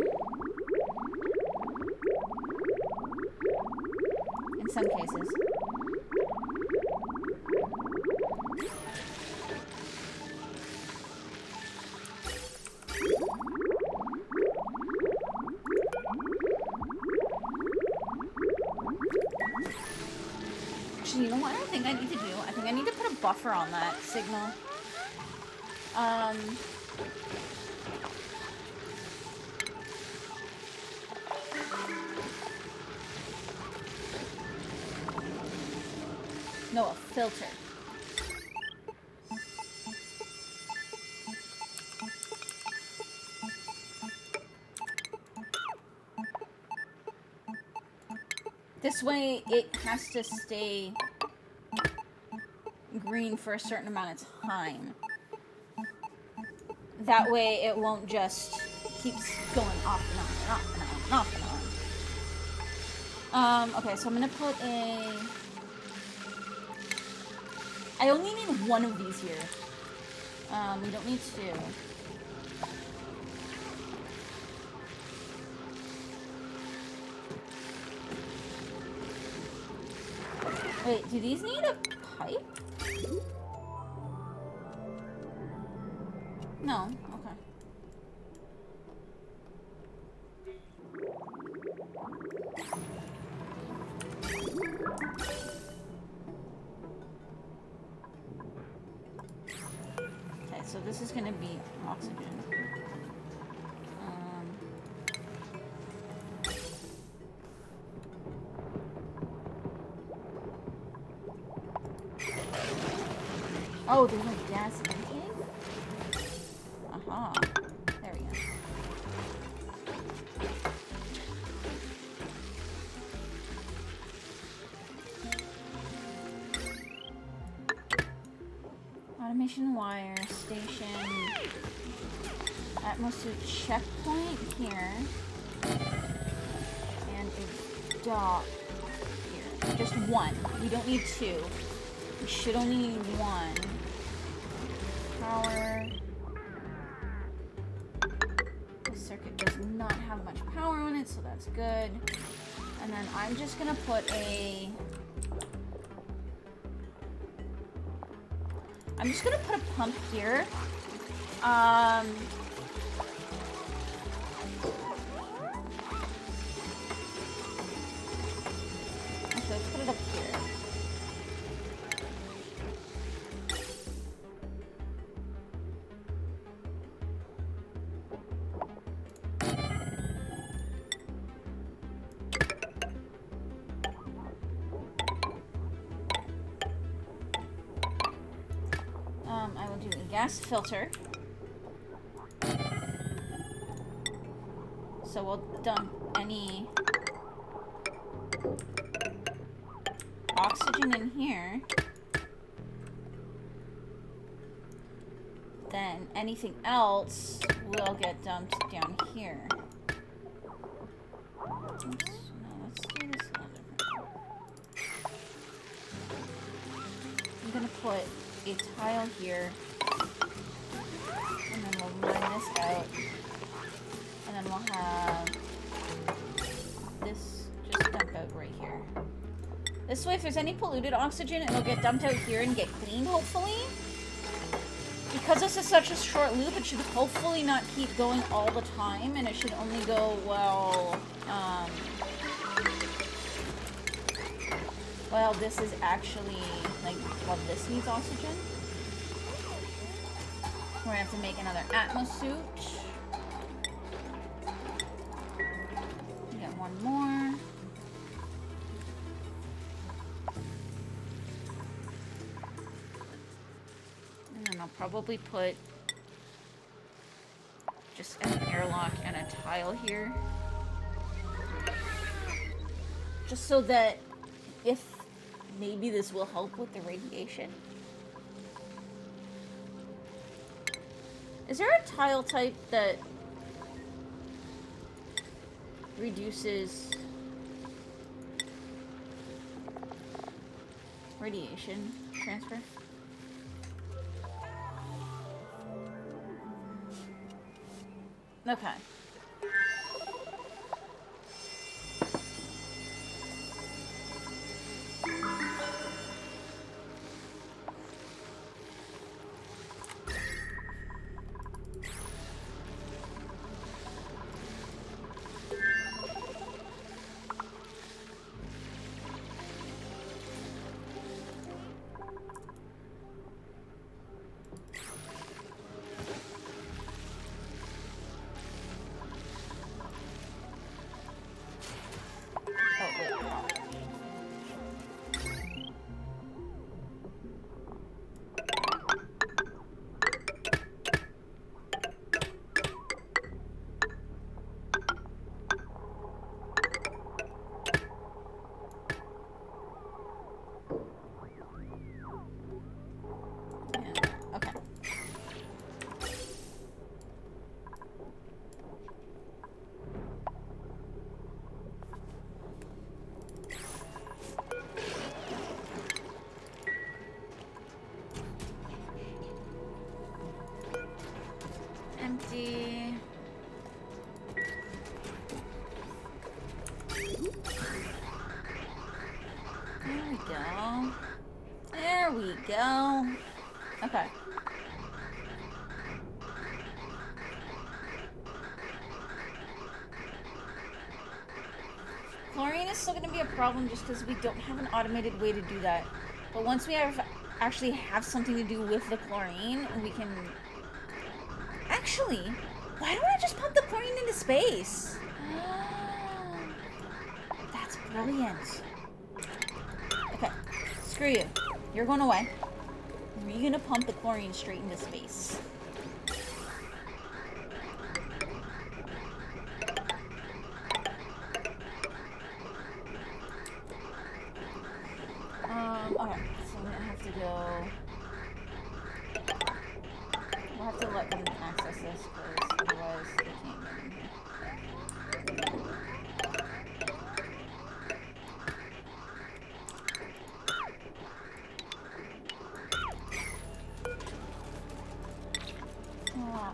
In some cases. Actually, you know what I think I need to do? I think I need to put a buffer on that signal. No, a filter. This way, it has to stay green for a certain amount of time. That way, it won't just keeps going off and on and off and on and off and on. Okay, so I'm gonna put a... I only need one of these here. We don't need two. Wait, do these need a pipe? No, okay. Okay, so this is gonna be oxygen. Oh, there's no gas intake? Aha. There we go. Automation wire station. Atmosphere checkpoint here. And a dock here. Just one. We don't need two. We should only need one. Power. The circuit does not have much power on it, so that's good. And then I'm just gonna put a... I'm just gonna put a pump here. Okay, let's put it up here. I will do a gas filter. So we'll dump any oxygen in here. Then anything else will get dumped down here. Oops, no, let's do this a little different. I'm gonna put a tile here, and then we'll line this out, and then we'll have this just dump out right here. This way, if there's any polluted oxygen, it'll get dumped out here and get cleaned, hopefully. Because this is such a short loop, it should hopefully not keep going all the time, and it should only go, well, well, this is actually, like, well, this needs oxygen. We're gonna have to make another Atmos suit. Get one more. And then I'll probably put just an airlock and a tile here. Just so that if maybe this will help with the radiation. Is there a tile type that reduces radiation transfer? Okay. chlorine is still going to be a problem just because we don't have an automated way to do that. But once we actually have something to do with the chlorine, we can... Actually, why don't I just pump the chlorine into space? That's brilliant. Okay, screw you. You're going away. You're going to pump the chlorine straight into space. Okay, so I'm gonna have to go... We'll have to let them access this, because otherwise they can't get in here.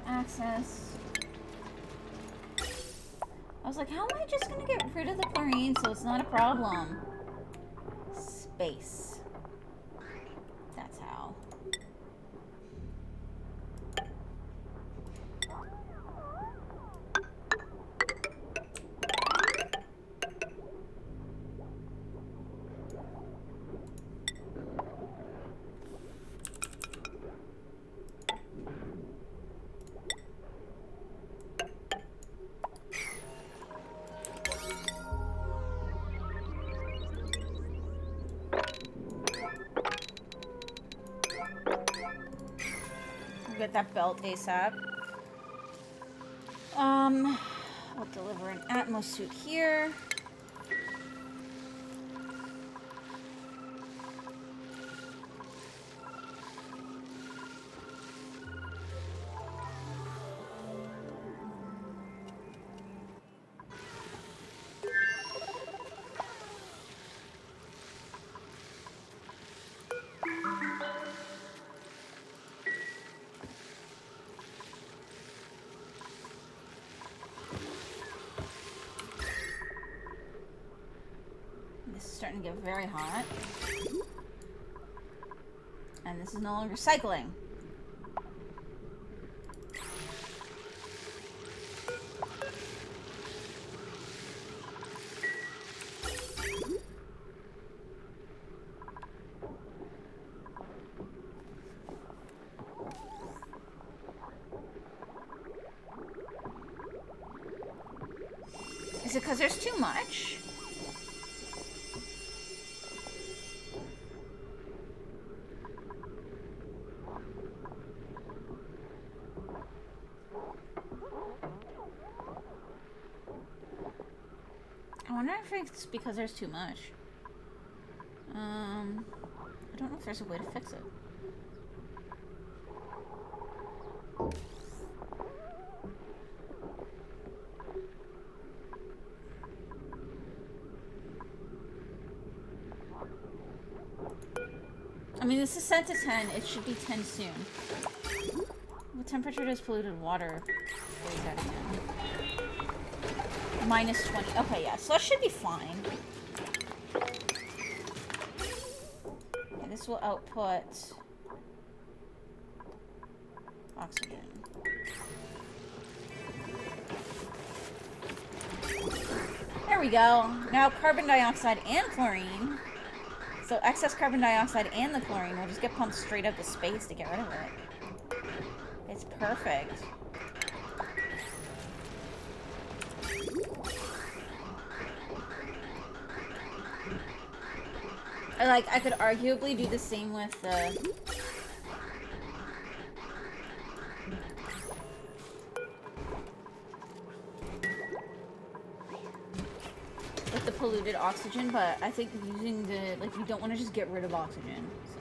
Access. I was like, how am I just gonna get rid of the chlorine so it's not a problem? Space. That's how. Get that belt ASAP. I'll deliver an Atmos suit here. Starting to get very hot. And this is no longer cycling. Is it because there's too much? I wonder if it's because there's too much. I don't know if there's a way to fix it. I mean, this is set to 10. It should be 10 soon. What temperature does polluted water raise that again? Minus 20. Okay, yeah, so that should be fine. Okay, this will output oxygen. There we go. Now carbon dioxide and chlorine. So excess carbon dioxide and the chlorine will just get pumped straight up to space to get rid of it. It's perfect. I could arguably do the same with the... with the polluted oxygen, but I think using the... like, you don't want to just get rid of oxygen, so...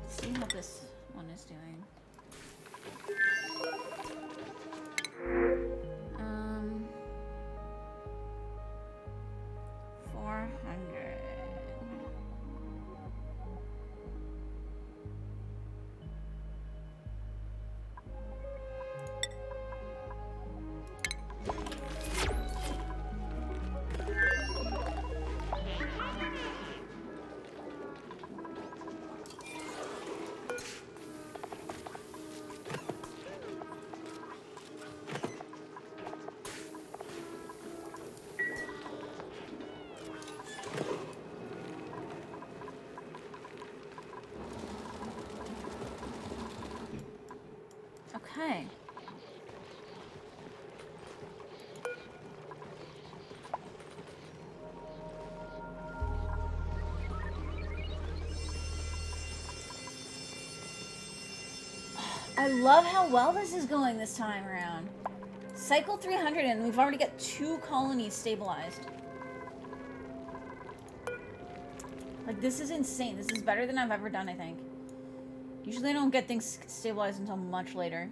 Let's see how this one is doing. 400. Okay. I love how well this is going this time around. Cycle 300 and we've already got 2 colonies stabilized. Like, this is insane. This is better than I've ever done, I think. Usually I don't get things stabilized until much later.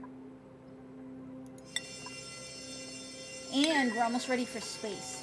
And we're almost ready for space.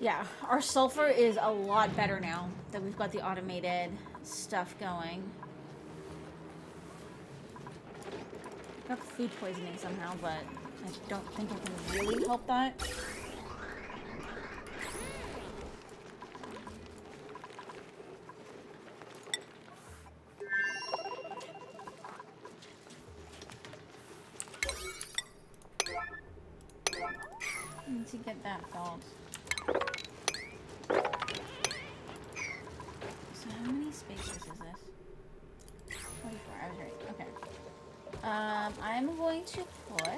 Yeah, our sulfur is a lot better now that we've got the automated stuff going. Got food poisoning somehow, but I don't think I can really help that. I need to get that filled. So how many spaces is this? 24, I was right. Okay. I'm going to put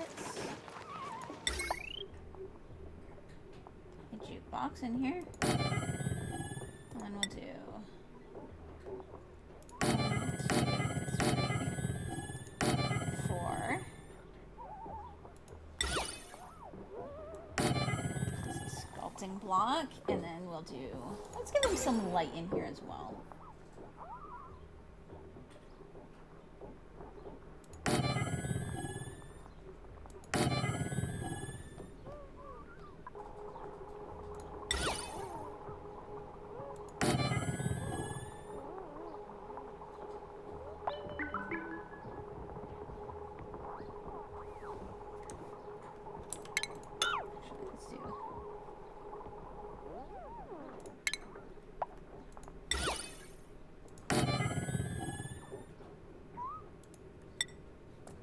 a jukebox in here. And then we'll do 1, 2, 3, 4. This is sculpting block, and then we'll do. Let's give them some light in here as well.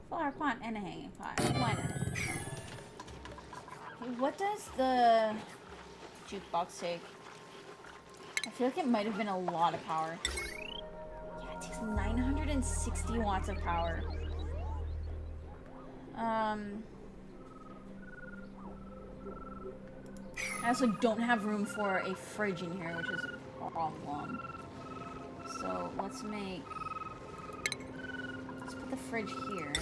Flower pot and a hanging pot. Why not? Hey, what does the jukebox take? I feel like it might have been a lot of power. Yeah, it takes 960 watts of power. I also don't have room for a fridge in here, which is a problem. So let's put the fridge here.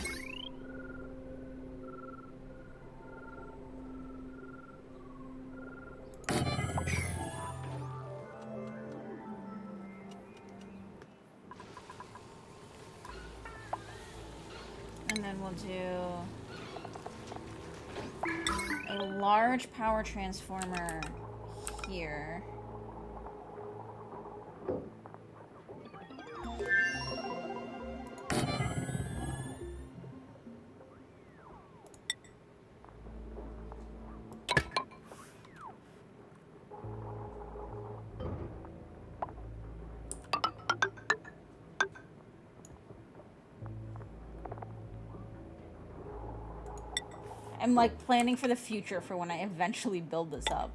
And then we'll do a large power transformer here. I'm like planning for the future for when I eventually build this up.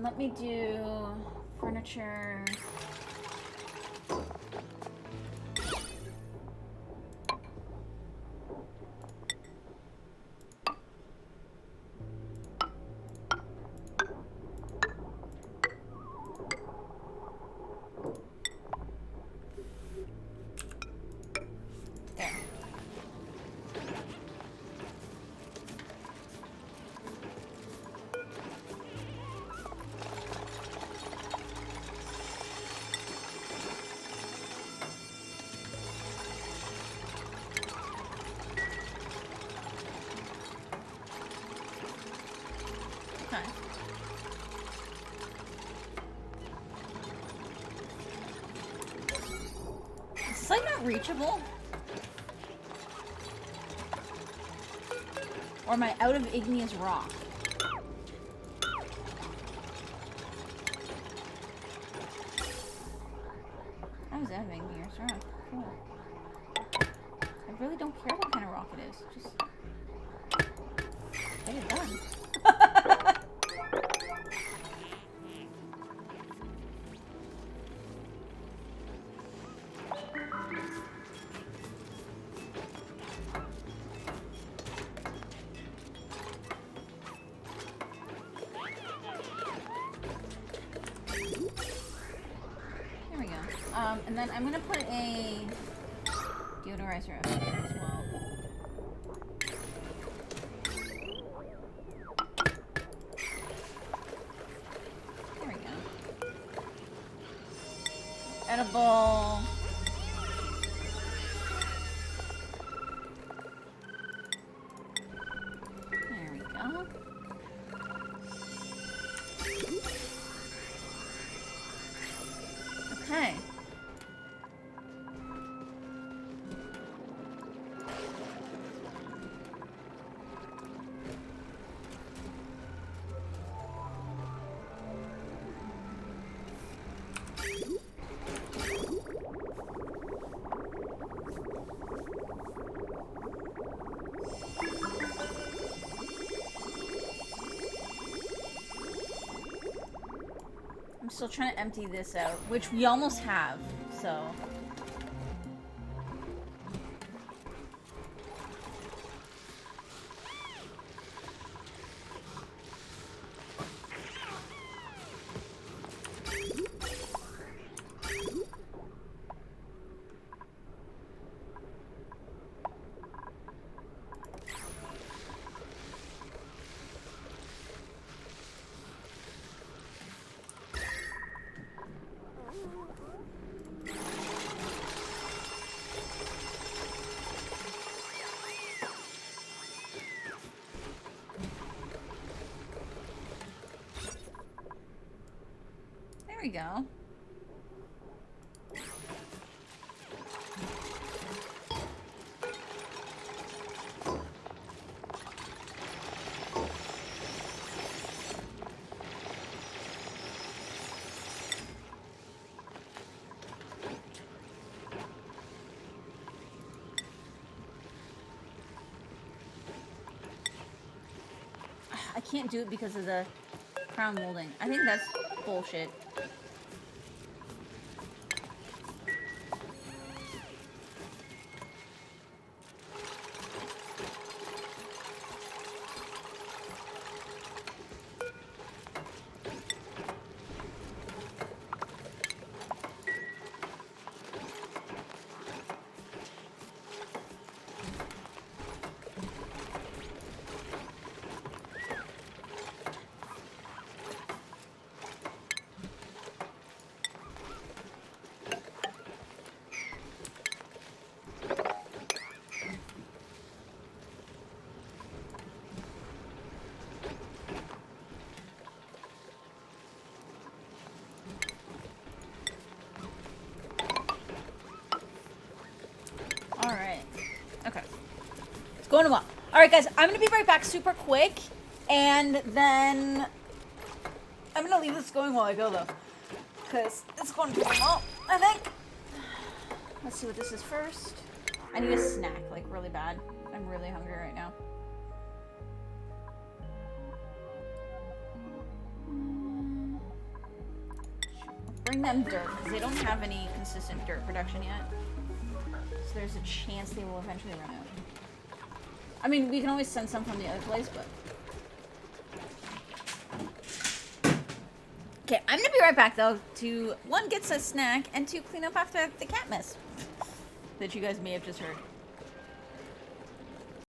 Let me do furniture. Like not reachable? Or am I out of igneous rock? I was out of igneous rock. Cool. I really don't care what kind of rock it is. Just get it done. And then I'm gonna put a deodorizer up here as well. There we go. Edible. There we go. Okay. Still trying to empty this out, which we almost have, so. There we go. I can't do it because of the crown molding. I think that's bullshit. Going well. Alright guys, I'm gonna be right back super quick, and then I'm gonna leave this going while I go though, because it's going pretty well, I think. Let's see what this is first. I need a snack, like really bad. I'm really hungry right now. bring them dirt because they don't have any consistent dirt production yet. So there's a chance they will eventually run out. I mean, we can always send some from the other place, but... Okay, I'm gonna be right back, though, to, one, get a snack, and two, clean up after the cat mess that you guys may have just heard.